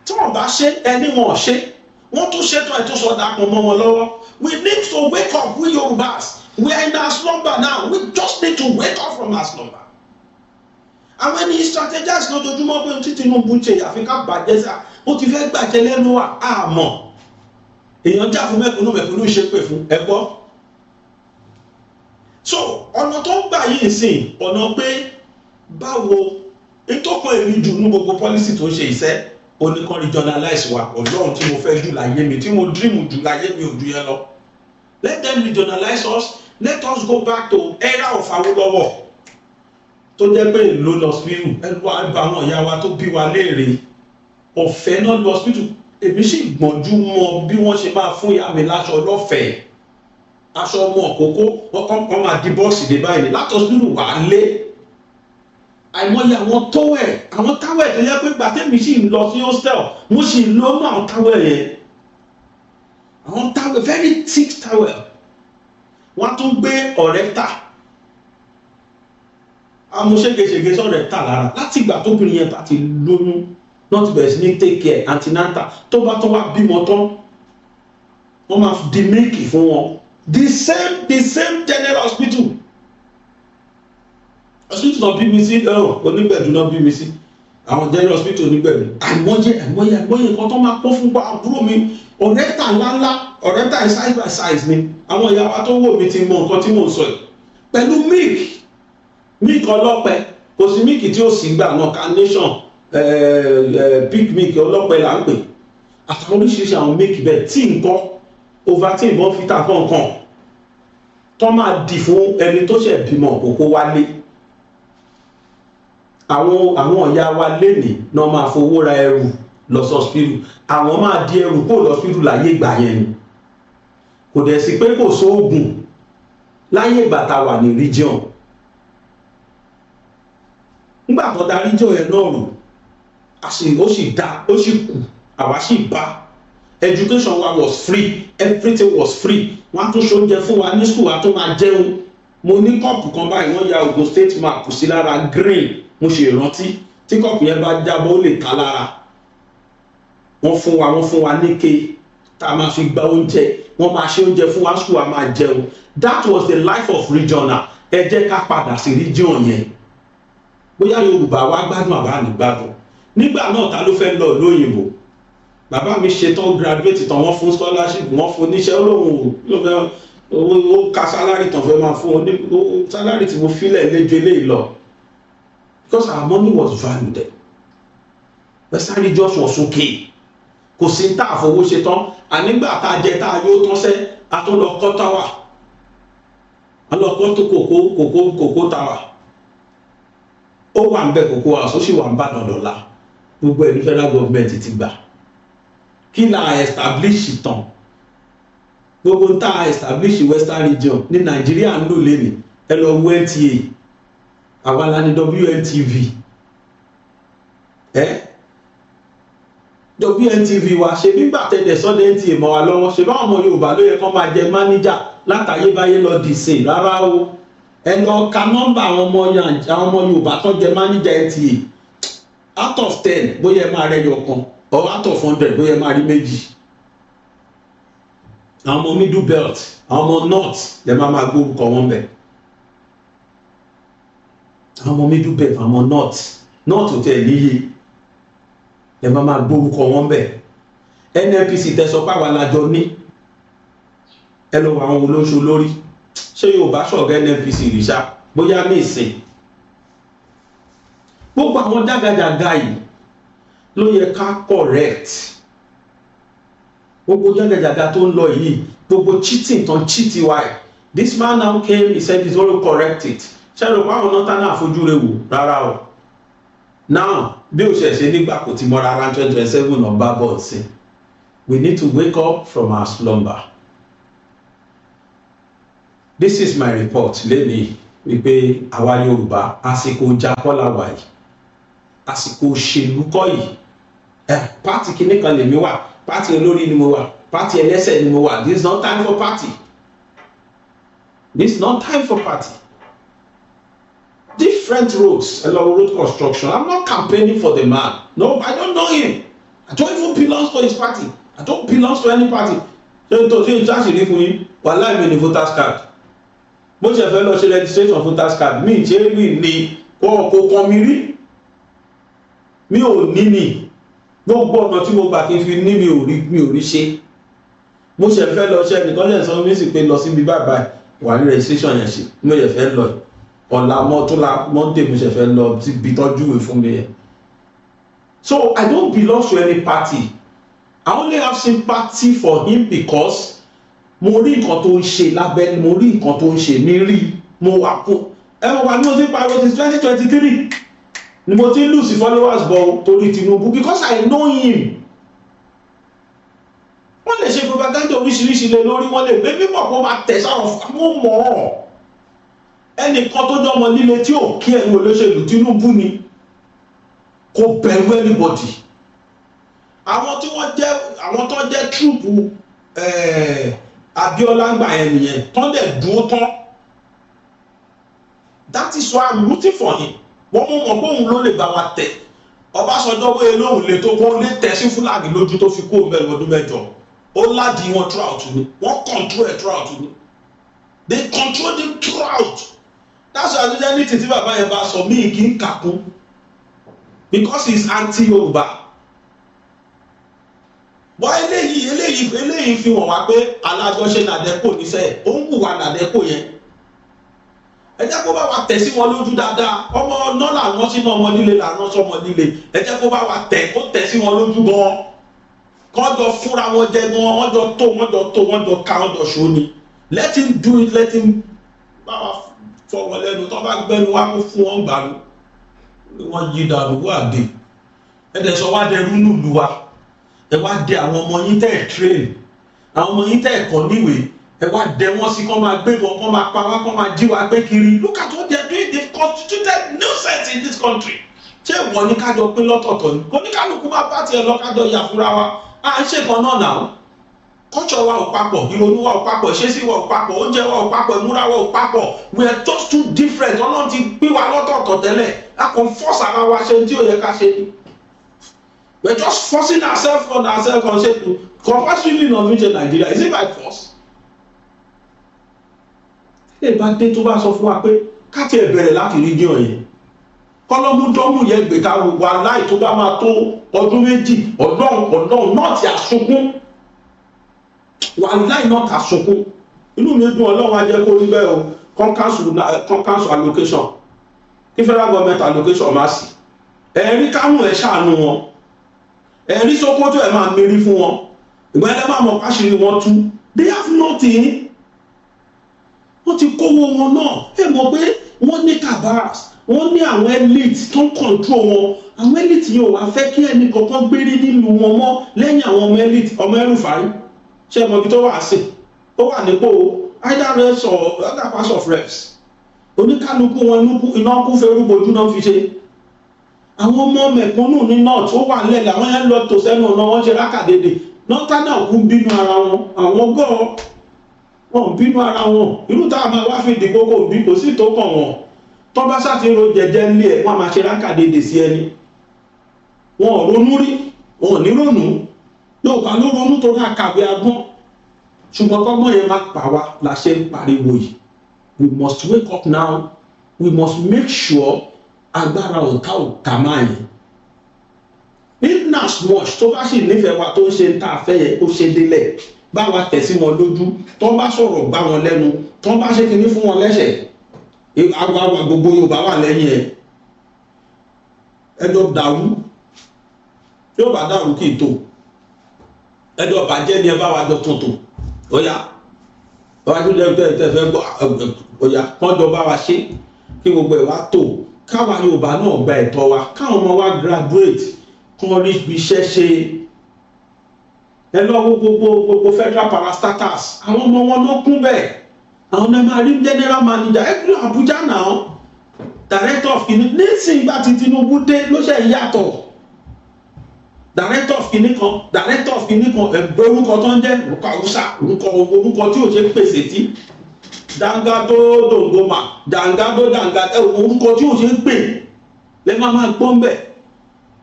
Tí wọ́n bá ṣe ẹni wọn ṣe, wọ́n tún ṣe tó ẹ̀ tó sọ dàpọ̀ mọ́ wọn lọ́wọ́. We need to wake up, we Yorubas. We are in our slumber now. We just need to wake up from our slumber. And when he strategized lójoojúmọ́ pé tí Tinubu ṣe àfikà bàjẹ́ sá, ó ti fẹ́ gbàjẹ́ lẹ́nu wa àmọ́. èèyàn jà fún mẹ̀kúnnù ṣe pè fún ẹgbọ́. so ọ̀nà tó ń gbà yìí sìn ọ̀nà pé báwo ìtọ́kọ̀ èmi jù ní gbogbo policy tó ṣe iṣẹ́ oníkan regionalize wa ọlọ́run tí mo fẹ́ jù láyé mi tí mo dream jù láyé mi ò ju yẹn lọ. Let them regionalize us. Let us go back to era of Awólọ́wọ̀ tó jẹ́ pé èlò lọ hospital ẹnu àgbà àwọn ìyá wa tó bí wa léèrè ọ̀fẹ́ náà lọ hospital. Èmi sì gbọ́njú mọ bí wọ́n ṣe máa fún ìyá mi láṣọ lọ́fẹ̀ẹ́ aṣọ ọmọ òkókó wọ́n máa di bọ́ọ̀sì dé báyìí láti hospital wà á lé àìmọye àwọn towel tó yẹ pé gbàtẹ́mi sì ń lọ sí hostel mo sì ń lọ mọ́ àwọn towel yẹn àwọn towel very thick towel wọ́n tún gbé ọ̀rẹ́ tà amúṣégeṣège sọ̀rẹ́ tà lára láti ìgbà tóbìnrin yẹn bá ti lóyún not best ní take care antenatal tó bá tó wá bímọ tán wọ́n máa di méèkì fún wọn the same general hospital náà bí mi sí onígbẹ̀dù náà bí mi sí àwọn general hospital onígbẹ̀dù àìmọye nǹkan tó máa pọ́ fún àbúrò mi ọ̀rẹ́tà ńláńlá ọ̀rẹ́tà size by size ni àwọn ìyá wa tó wò mí ti mọ nǹkan tí mò ń sọ yìí pẹ̀lú milk ọlọ́pẹ kò sí milk tí ó sì gbà náà carnation picnic ọlọ́pẹ là ń pè àtàwọn oríṣiríṣi àwọn make bẹ́ẹ̀ tí nǹkan Ovaltine ìbọn fita kọ̀ọ̀kan tó máa dì fún ẹni tó ṣẹ̀ bímọ kókó wálé àwọn ìyá wa lénìí náà máa fowó ra ẹrù lọ sọ́spírù àwọn máa di ẹrù kó lọ́spírù láyé ìgbà yẹn ni kò dẹ̀ sí pé kò sóògùn láyé ìgbà tá a wà ní region nígbà tó da region yẹn náà rò ó sì dá ó sì kù àwa sì bá education wa was free everything was free wọ́n á tún ṣoúnjẹ fún wa ní school wa tó máa jẹun mo ní kọ́ọ̀pù kan báyìí wọ́n ya Ogun State map sí lára green mo ṣe ìrántí tí kọ́ọ̀pù yẹn bá jábọ́ ó lè ta lára wọ́n fún wa níke tá a máa fi gba oúnjẹ wọ́n máa ṣe oúnjẹ fún wa school wa máa jẹun that was the life of regional ẹ jẹ́ ká padà sí region yẹn bóyá Yorùbá wa gbádùn àbá nígbàdùn nígbà náà ta ló fẹ́ lọ lóyìnbó bàbá mi ṣetán graduate tán wọ́n fún scholarship wọ́n fún níṣẹ́ olóhùn ó ka salary tán fẹ́ máa fún ọ salary tí mo filẹ̀ lẹ́jọ́ eléyìí lọ because our money was valued there Western regions was okay kò sí tá a fowó ṣe tán ànígbà tá a jẹ tá a yóò tán sẹ́ a tó lọ kọ́ táwà a lọ kọ́ tó kòkó táwà ó wà ń bẹ kòkó house ó sì wà ń bá dọ̀dọ̀la gbogbo ẹni federal government ti gbà kí la establish tán gbogbo ń tá establish Western region ní Nàìjíríà ń lò lẹ́nu ẹ lọ wo NTA àwa la ní WNTV WNTV wa ṣe nígbà tẹ̀lé sọ́dẹ̀ NTA mọ́ wa lọ́wọ́ ṣe báwọn ọmọ Yorùbá ló yẹ kó máa jẹ máníjà látàyébáyé lọ dìsìn rárá o ẹ lọ ka nọ́mbà àwọn ọmọ Yorùbá tó jẹ máníjà NTA out of 10 bóyá ẹ máa rẹ yọkan or out of 100 bóyá ẹ máa rí méjì àwọn ọmọ middle belt àwọn ọmọ north lè máa gbórúkọ wọn bẹ̀ àwọn ọmọ middle belt àwọn ọmọ north ò tẹ̀ níye ẹ máa gbórúkọ wọn bẹ̀ NNPC tẹsọ páwa lájọ ní ẹ lọ àwọn olóṣù lórí ṣé Yorùbá ṣọ̀gá NNPC rí ṣá bóyá ní ìsìn gbogbo àwọn jágajàga yìí ló yẹ ká correct gbogbo jágajàga tó ń lọ yìí gbogbo cheating tán cheat wa ẹ̀ this man now came he said he's going to correct it ṣé ló pa àwọn náà tán náà fojú rẹ̀ wò rárá o now bí o ṣe ṣe nígbà kò ti mọ́ra ara 2027 ọba bọ̀ sí we need to wake up from our slumber this is my report lẹ́nìí wípé àwa Yorùbá àsìkò jakọ́lá wà yìí àsìkò òṣèlú kọ́ yìí pátì kìíní kan lèmi wà pátì olórí ni mo wà pátì ẹlẹ́sẹ̀ ni mo wà this is not time for party this is not time for party different roads along road construction I'm not campaigning for the man no I don't know him I don't even belong to his party I don't belong to any party ṣé n tó ṣe ń ṣàṣírí fún yín wàhálà mi ní voters card bó ṣe fẹ́ lọ ṣe registration voters card mi ṣe é rí ni kò kàn mí rí mi ò ní ní gbogbo ọ̀nà tí mo gbà kí n fi ní mi ò rí ṣe mo ṣe fẹ́ lọ ṣe nìkan lè sọ mí sì pé lọ síbi bàbá wà ní registration yẹn ṣe mo yẹ fẹ́ lọ ọ̀la mọ́túnla monday mo ṣe fẹ́ lọ síbi tọ́jú ìwé fún mi yẹn so I don't belong to any party I only have sympathy for him because mo rí nǹkan tó ń ṣe lábẹ́ mo rí nǹkan tó ń ṣe mi rí mo wà kún ẹ̀wọ̀n wà ní mo ti pariwo ti 2023 ni mo ti lose followers bọ̀ torí Tinubu because I know him wọ́n lè ṣe propaganda oríṣiríṣi lé lórí wọ́n lè gbé mímọ̀ kó máa tẹ̀ sáwọn mọ́ mọ́ ẹnìkan tó jọ ọmọ líle tí ò kí ẹ̀yìn olóṣèlú Tinubu ni kò bẹ̀rù anybody àwọn tí wọ́n jẹ́ àwọn tó jẹ́ trúùpù Abiola gbà yẹn nìyẹn tán dẹ̀ dúró tán that is why I'm rooting for him wọ́n mú mọ̀ pé òun ló lè bá wa tẹ̀ Ọbásanjọ́ wọ́n lóhùn lè tó kó lè tẹ̀ sí Fúlàní lójú tó fi kó mẹ́rin ọdún mẹ́jọ ó ládìí wọn throughout ni wọ́n control ẹ̀ throughout ni they control them throughout that's why I don't need to bàbá yẹn bá sọ mí kí n kàkún because he is anti-Yorùbá bọ́ eléyìí fi hàn wá pé alájọṣe nàdẹ́kò níṣẹ́ ó ń wùwà nàdẹ́kò yẹn ẹ jẹ́ kó bá wa tẹ̀ sí wọn lójú dáadáa. Ọmọ ọ̀nà làwọn sínú ọmọ líle làwọn sọmọ líle, ẹ jẹ́ kó bá wa tẹ̀ kó tẹ̀ sí wọn lójú gan. Kọ́ jọ fúnra wọn jẹ gan, wọ́n jọ ká wọ́n jọ ṣó ni. Let him do it, let him bá wa fọ wọn lẹ́nu, tó bá gbẹ́nu wá kó fún wọn gbàlú. Wọ́n yí dànù wá dé. Ẹ dẹ̀ sọ wá dẹrú nílùú wa. Ẹ wá dé àwọn ọmọ yín tẹ́ ẹ̀ train, àwọn ọmọ yín tẹ́ ẹ̀ kọ́ níwèé, ẹ wá dẹ wọ́n sí kọ́ máa gbé wọn, kọ́ máa pa wá, kọ́ máa jí wa gbé kiri. Look at what they are doing. They constituted nuisance in this country. Ṣé ìwọ ní kájọ pín lọ́tọ̀ọ̀tọ̀ ni? Oníkálukú máa bá tiẹ̀ lọ kájọ yà fúnra wa. À ń ṣe kan náà náà. Culture wa ò papọ̀, ìrònú wa ò papọ̀, ìṣesí wa ò papọ̀, oúnjẹ wa ò papọ̀, ìmúra wa ò papọ̀. We are just too different. Ọlọ́run ti pín wa lọ́tọ̀ọ̀tọ̀ tẹ́lẹ̀. A kàn force ara wa ṣe tí ò yẹ ká ṣe ni. We are just forcing ourselves on ṣe compulsory of which in Nigeria. Is it by force? Ṣé ìbá dé tó bá sọ fún wa pé ká tiẹ̀ bẹ̀rẹ̀ láti region yẹn? Kọ́lọ́múdọ́mù yẹn gbé ká wà láì tó bá máa tó ọdún méjì, ọ̀dọ́n náà ti àsunkún. Wà láì náà kà sunkún. Inú mi dùn Ọlọ́run á jẹ́ kó rí bẹ́ẹ̀ o. Kan cancel allocation. Kí federal government allocation má sí. Ẹ̀rí káwọn ẹ̀ ṣàánú wọn. Ẹ̀rí Sókótó ẹ̀ máa mérí fún wọn. Ìgbà ẹlẹ́ máa mọ̀ káṣírí wọn tú. They have nothing. Wọ́n ti kówó wọn náà. Ẹ mọ̀ pé wọ́n ní cabals, wọ́n ní àwọn elite tó ń control wọn. Àwọn elite yóò wá fẹ́ kí ẹnì kankan gbérí nílùú wọn mọ́ lẹ́yìn àwọn ọmọ elite, ọmọ ẹrùfàárí. Ṣé ẹ mọ̀ ibi tó wà sí? Ó wà nípò either reps or other parts of reps. Oníkálukú wọn iná kú fẹ́rú bojú náà fi ṣe. Àwọn ọmọ mẹ̀kúnnù ní north ó wà nílẹ̀, àwọn yẹn lọ tò sẹ́nu ọ̀nà wọn ṣe rákàdédé. Nọ́tánà kú bínú ara wọn, àwọn gọ́ọ̀ wọn bínú ara wọn. Irú táwọn máa wá fi dìbò kò bí kò sí tó kàn wọn. Tó bá ṣàfihàn jẹjẹ nílé ẹ̀ wọ́n máa ṣe rákàdédé sí ẹni. Wọn ò ronú rí, wọn ò ní ronú. Yorùbá ló ronú tó náà kàwé agbọ́n. Ṣùgbọ́n kọ́gbọ́n yẹn máa pa wá la ṣe ń pariwo yìí. We must wake up now. We must make sure agbára ọ̀tá ọ̀tá máa yẹn. In as much tó bá sì nífẹ̀ẹ́ wa tó ń ṣe ń tà fẹ́ yẹ kó ṣe délẹ̀, bá wa tẹ̀ sí wọn lójú, tó bá sọ̀rọ̀ gbá wọn lẹ́nu, tó bá ṣe kinní fún wọn lẹ́sẹ̀, àwa gbogbo Yorùbá wà lẹ́yìn ẹ̀. Ẹjọ́ dàrú, yóò bá dàrú kí n tó. Ẹjọ́ bàjẹ́ ni ẹ bá wa jọ tuntun. Ó yá, ọba tó jẹ́ tẹ́fẹ́ gbọ́, ó yá, kán jọ bá wa ṣe kí gbogbo ẹ̀ wá tó. Káwa Yorùbá náà gba ẹ̀tọ́ wa, káwọn ọmọ wa graduate, kán rí iṣẹ́ ṣe. Ẹ lọ́wọ́ gbogbo federal parastatals, àwọn ọmọ wọn ló kún bẹ́ẹ̀. Àwọn ọmọ máa rí general manager ẹgbẹ́ Abuja náà, director of kìíní. Nísìnyí gbà tí Tinubu dé ló ṣe yàtọ̀. Director of kìíní kan, ẹgbẹ́ orúkọ tó ń jẹ́ orúkọ Hausa, orúkọ tí ò ṣe pèsè tí. Dangado Dongoma, orúkọ tí ò ṣe ń pè lẹ́ máa gbọ́n bẹ̀.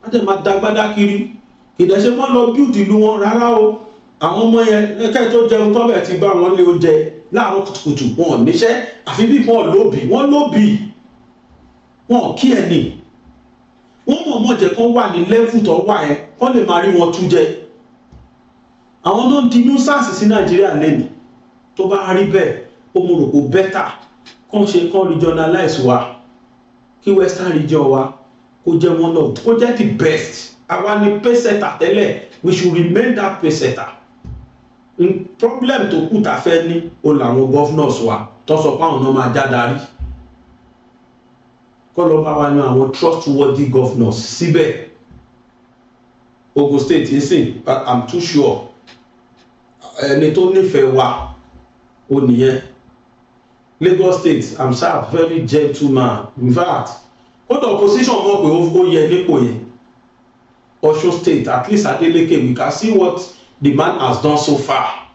Wọ́n tẹ̀ máa dagbádá kiri. Ìdẹ̀ṣẹ́ wọ́n lọ bíùdì ìlú wọn rárá o. Àwọn ọmọ yẹn ẹ̀kẹ́ tó jẹun tọ́bẹ̀ ti bá wọn lé oúnjẹ láàárọ̀ kùtùkùtù wọn níṣẹ́ àfi bí wọ́n lóbì wọn kí ẹ̀ nì. Wọ́n mọ̀ jẹ́ kán wà ní lẹ́fù tó wà ẹ̀ kán lè máa rí wọn tún jẹ. Àwọn náà di nuisance sí Nàìjíríà lẹ́nu. Tó bá rí bẹ́ẹ̀, ó mo rò kó bẹ́tà kán regionalize wa, kí western region wa kó jẹ́ one of, kó jẹ́ the best. Àwa ni pacesetter tẹ́lẹ̀, we should remain that pacesetter. Problem tó kù tá fẹ́ ní o làwọn governors wa tó sọ pé àwọn náà máa já darí. Kọ́ lọ bá wa yan àwọn trustworthy governors síbẹ̀. Ogun State ń sìn, but I'm too sure ẹni tó nífẹ̀ẹ́ wa ó nìyẹn. Lagos State, I'm sure very gentleman. In fact, ó the opposition mọ̀ pé ó yẹ nípò yẹn. Osun State, at least Adeleke, we can see what the man has done so far.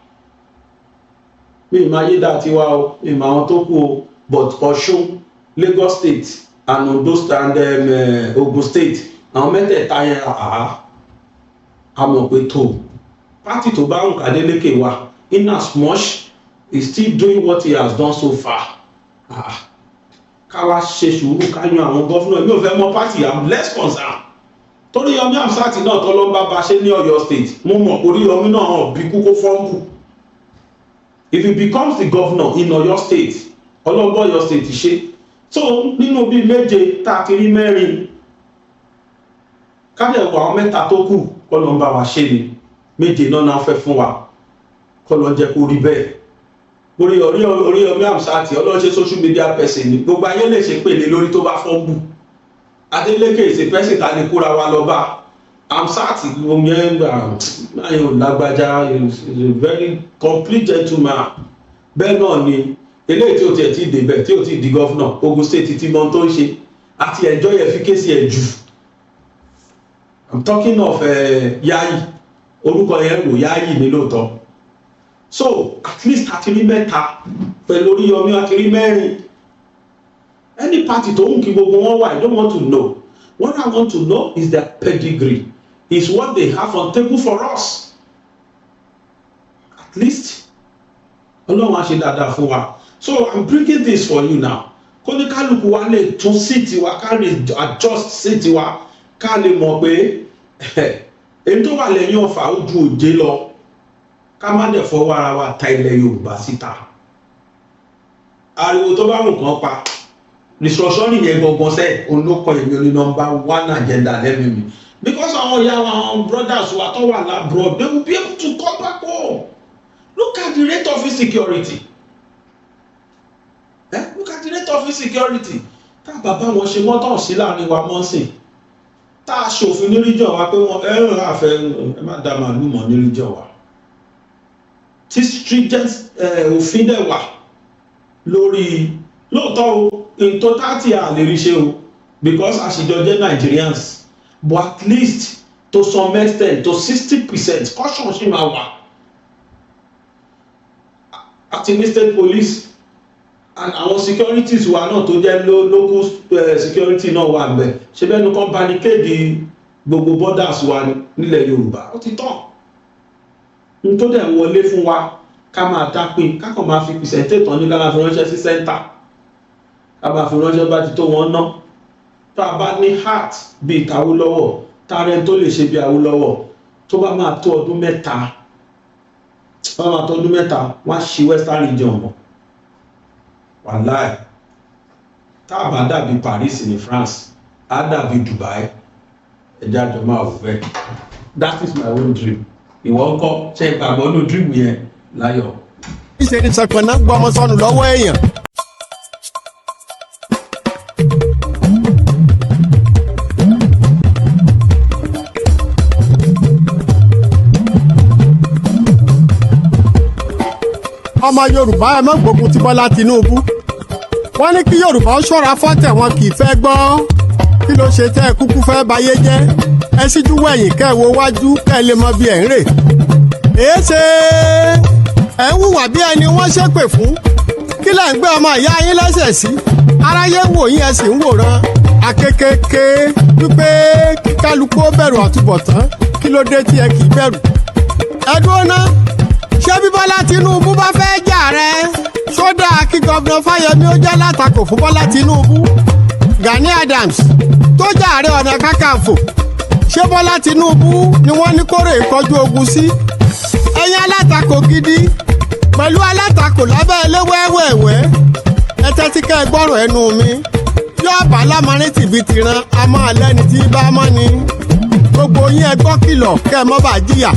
Mi ma yé dá tiwa o, mi ma wọn tó kú o, but Osun, Lagos State and Ondo State and Ogun State, àwọn mẹ́tẹ̀ẹ̀ta yẹn a mọ̀ pé tó. Party tó bá ń Adeleke wa, in as much he's still doing what he has done so far. Ká wá ṣe sùúrù ká yan àwọn gọ́fúnà, mi ò fẹ́ mọ party, I'm less concerned. Torí Yomi Amsati náà tó lọ ń bá ṣe ní Ọ̀yọ́ State, mo mọ̀ orí Yomi náà bí kúkó fọ́ǹbù. If he becomes the governor in Ọ̀yọ́ State, ọlọ́gbọ́n Ọ̀yọ́ state ṣe so nínú bíi méje tá a ti rí mẹ́rin kájẹ̀ wà àwọn mẹ́ta tó kù kọ́lọ́ ń bá wa ṣe ni méje náà fẹ́ fún wa kọ́lọ́ jẹ́ kó rí bẹ́ẹ̀ orí ọmọ àmsáàtì ọlọ́ṣẹ́ social media person ni gbogbo ayé lè ṣe pèlè lórí tó bá fọ́ bù Adeleke ìṣe pẹ́sì ta ni kóra wa lọ bá àmsáàtì omi ẹgbà ayò lágbájá is a very complete gentleman bẹ́ẹ̀ náà ni eléyìí tí ó tiẹ̀ ti débẹ̀ tí ó ti di gọ́fúnà Ogun State ti mọ tó ń ṣe àti ẹjọ́ yẹ fi kéésì ẹ̀ jù I'm talking of Yayi orúkọ yẹn rò Yayi ní lóòótọ́ so at least àti rí mẹ́ta pẹ̀lú Oríyọmí àti rí mẹ́rin any party tó ń kí gbogbo wọn wà I don't want to know what I want to know is their pedigree is what they have on table for us at least Ọlọ́run á ṣe dáadáa fún wa so I'm bringing this for you now kó ní kálukú wa lè tún síìtì wa ká lè adjust síìtì wa ká lè mọ̀ pé èyí tó wà lẹ́yìn ọ̀fà ó ju òjé lọ ká má dẹ̀ fọwọ́ ara wa ta ilẹ̀ Yorùbá síta ariwo tó bá wù kán pa restructuring yẹn gangan sẹ́ olókọ èmi oní #1 agenda lẹ́nu mi because àwọn ìyá wa àwọn brothers wa tó wà labroad they will be able to come back home look at the rate of insecurity look at the rate of insecurity tá bàbá wọn ṣe wọ́n tán sí láàrin wa mọ́ sìn tá a ṣòfin ní region wa pé wọ́n àfẹ́ ẹ má dá màálù mọ́ ní region wa tí stringent òfin dẹ̀ wà lórí lóòótọ́ o in totality a lè rí ṣe o because àṣìjọ jẹ́ Nigerians but at least to some extent to 60% caution ṣì máa wà àti ní state police and àwọn securities wa náà tó jẹ́ local security náà wà bẹ́ẹ̀ ṣe bẹ́ẹ̀ ni kan barricade gbogbo borders wa nílẹ̀ Yorùbá ó ti tán n tó dẹ̀ wọlé fún wa ká máa dápin ká kàn máa fi percentage tán ní ká máa fi ránṣẹ́ sí center ká máa fi ránṣẹ́ bá ti tó wọn ná tá a bá ní heart bíi t'Awólọ́wọ̀ tààrẹ tó lè ṣe bí Awólọ́wọ̀ tó bá máa tó ọdún mẹ́ta wọ́n á ṣí western region mọ́ wàláì tá a bá dàbí Paris ní France á dàbí Dubai ẹjẹ́ àjọ máa wò bẹ́ẹ̀ that is my own dream ìwọ ń kọ́ ṣe ìgbàgbọ́ ní dream yẹn láyọ̀. ìṣe ni sọ̀kànnà gbọ́ ọmọ sọnù lọ́wọ́ èèyàn. ọmọ Yorùbá ẹ má gbógun ti Bọ́lá Tinubu wọ́n ní kí Yorùbá ó ṣọ́ra fọ́tẹ̀ wọn kì í fẹ́ gbọ́ kí ló ṣe tẹ́ ẹ kúkú fẹ́ bayé jẹ́ ẹ síjú wẹ̀yìn kẹ́ ẹ wo wájú kẹ́ ẹ lè mọ bí ẹ̀ ń rè èéṣe ẹ̀ ń hùwà bí ẹni wọ́n ṣépè fún kí lẹ̀ ń gbé ọmọ ìyá yín lẹ́sẹ̀ sí aráyé wò yín ẹ sì ń wòran akékèké wípé kí kálukú ó bẹ̀rù àtúbọ̀tán kí ló dé tí ẹ kì í bẹ̀rù ẹ dúró ná ṣé bí Bọ́lá Tinubu bá fẹ́ jà rẹ sódà kí gọ́vnà Fáyẹmí ó jẹ́ látakò fún Bọ́lá Tinubu Gani Adams tó jà Ààrẹ Ọ̀nà Kakanfò ṣé Bọ́lá Tinubu ni wọ́n ní kórè ìkọjú ogun sí ẹ̀yin alátakò gidi pẹ̀lú alátakò lábẹ́ eléwẹ́wẹ́wẹ́ ẹ tẹ́tí kẹ́ ẹ gbọ́rọ̀ ẹnu mi yóò bá lámarin tìbí tiran a máa lẹ́ni tí bá mọ́ ni gbogbo yín ẹ gbọ́ kìlọ̀ kẹ́ ẹ mọ́ bá jìyà.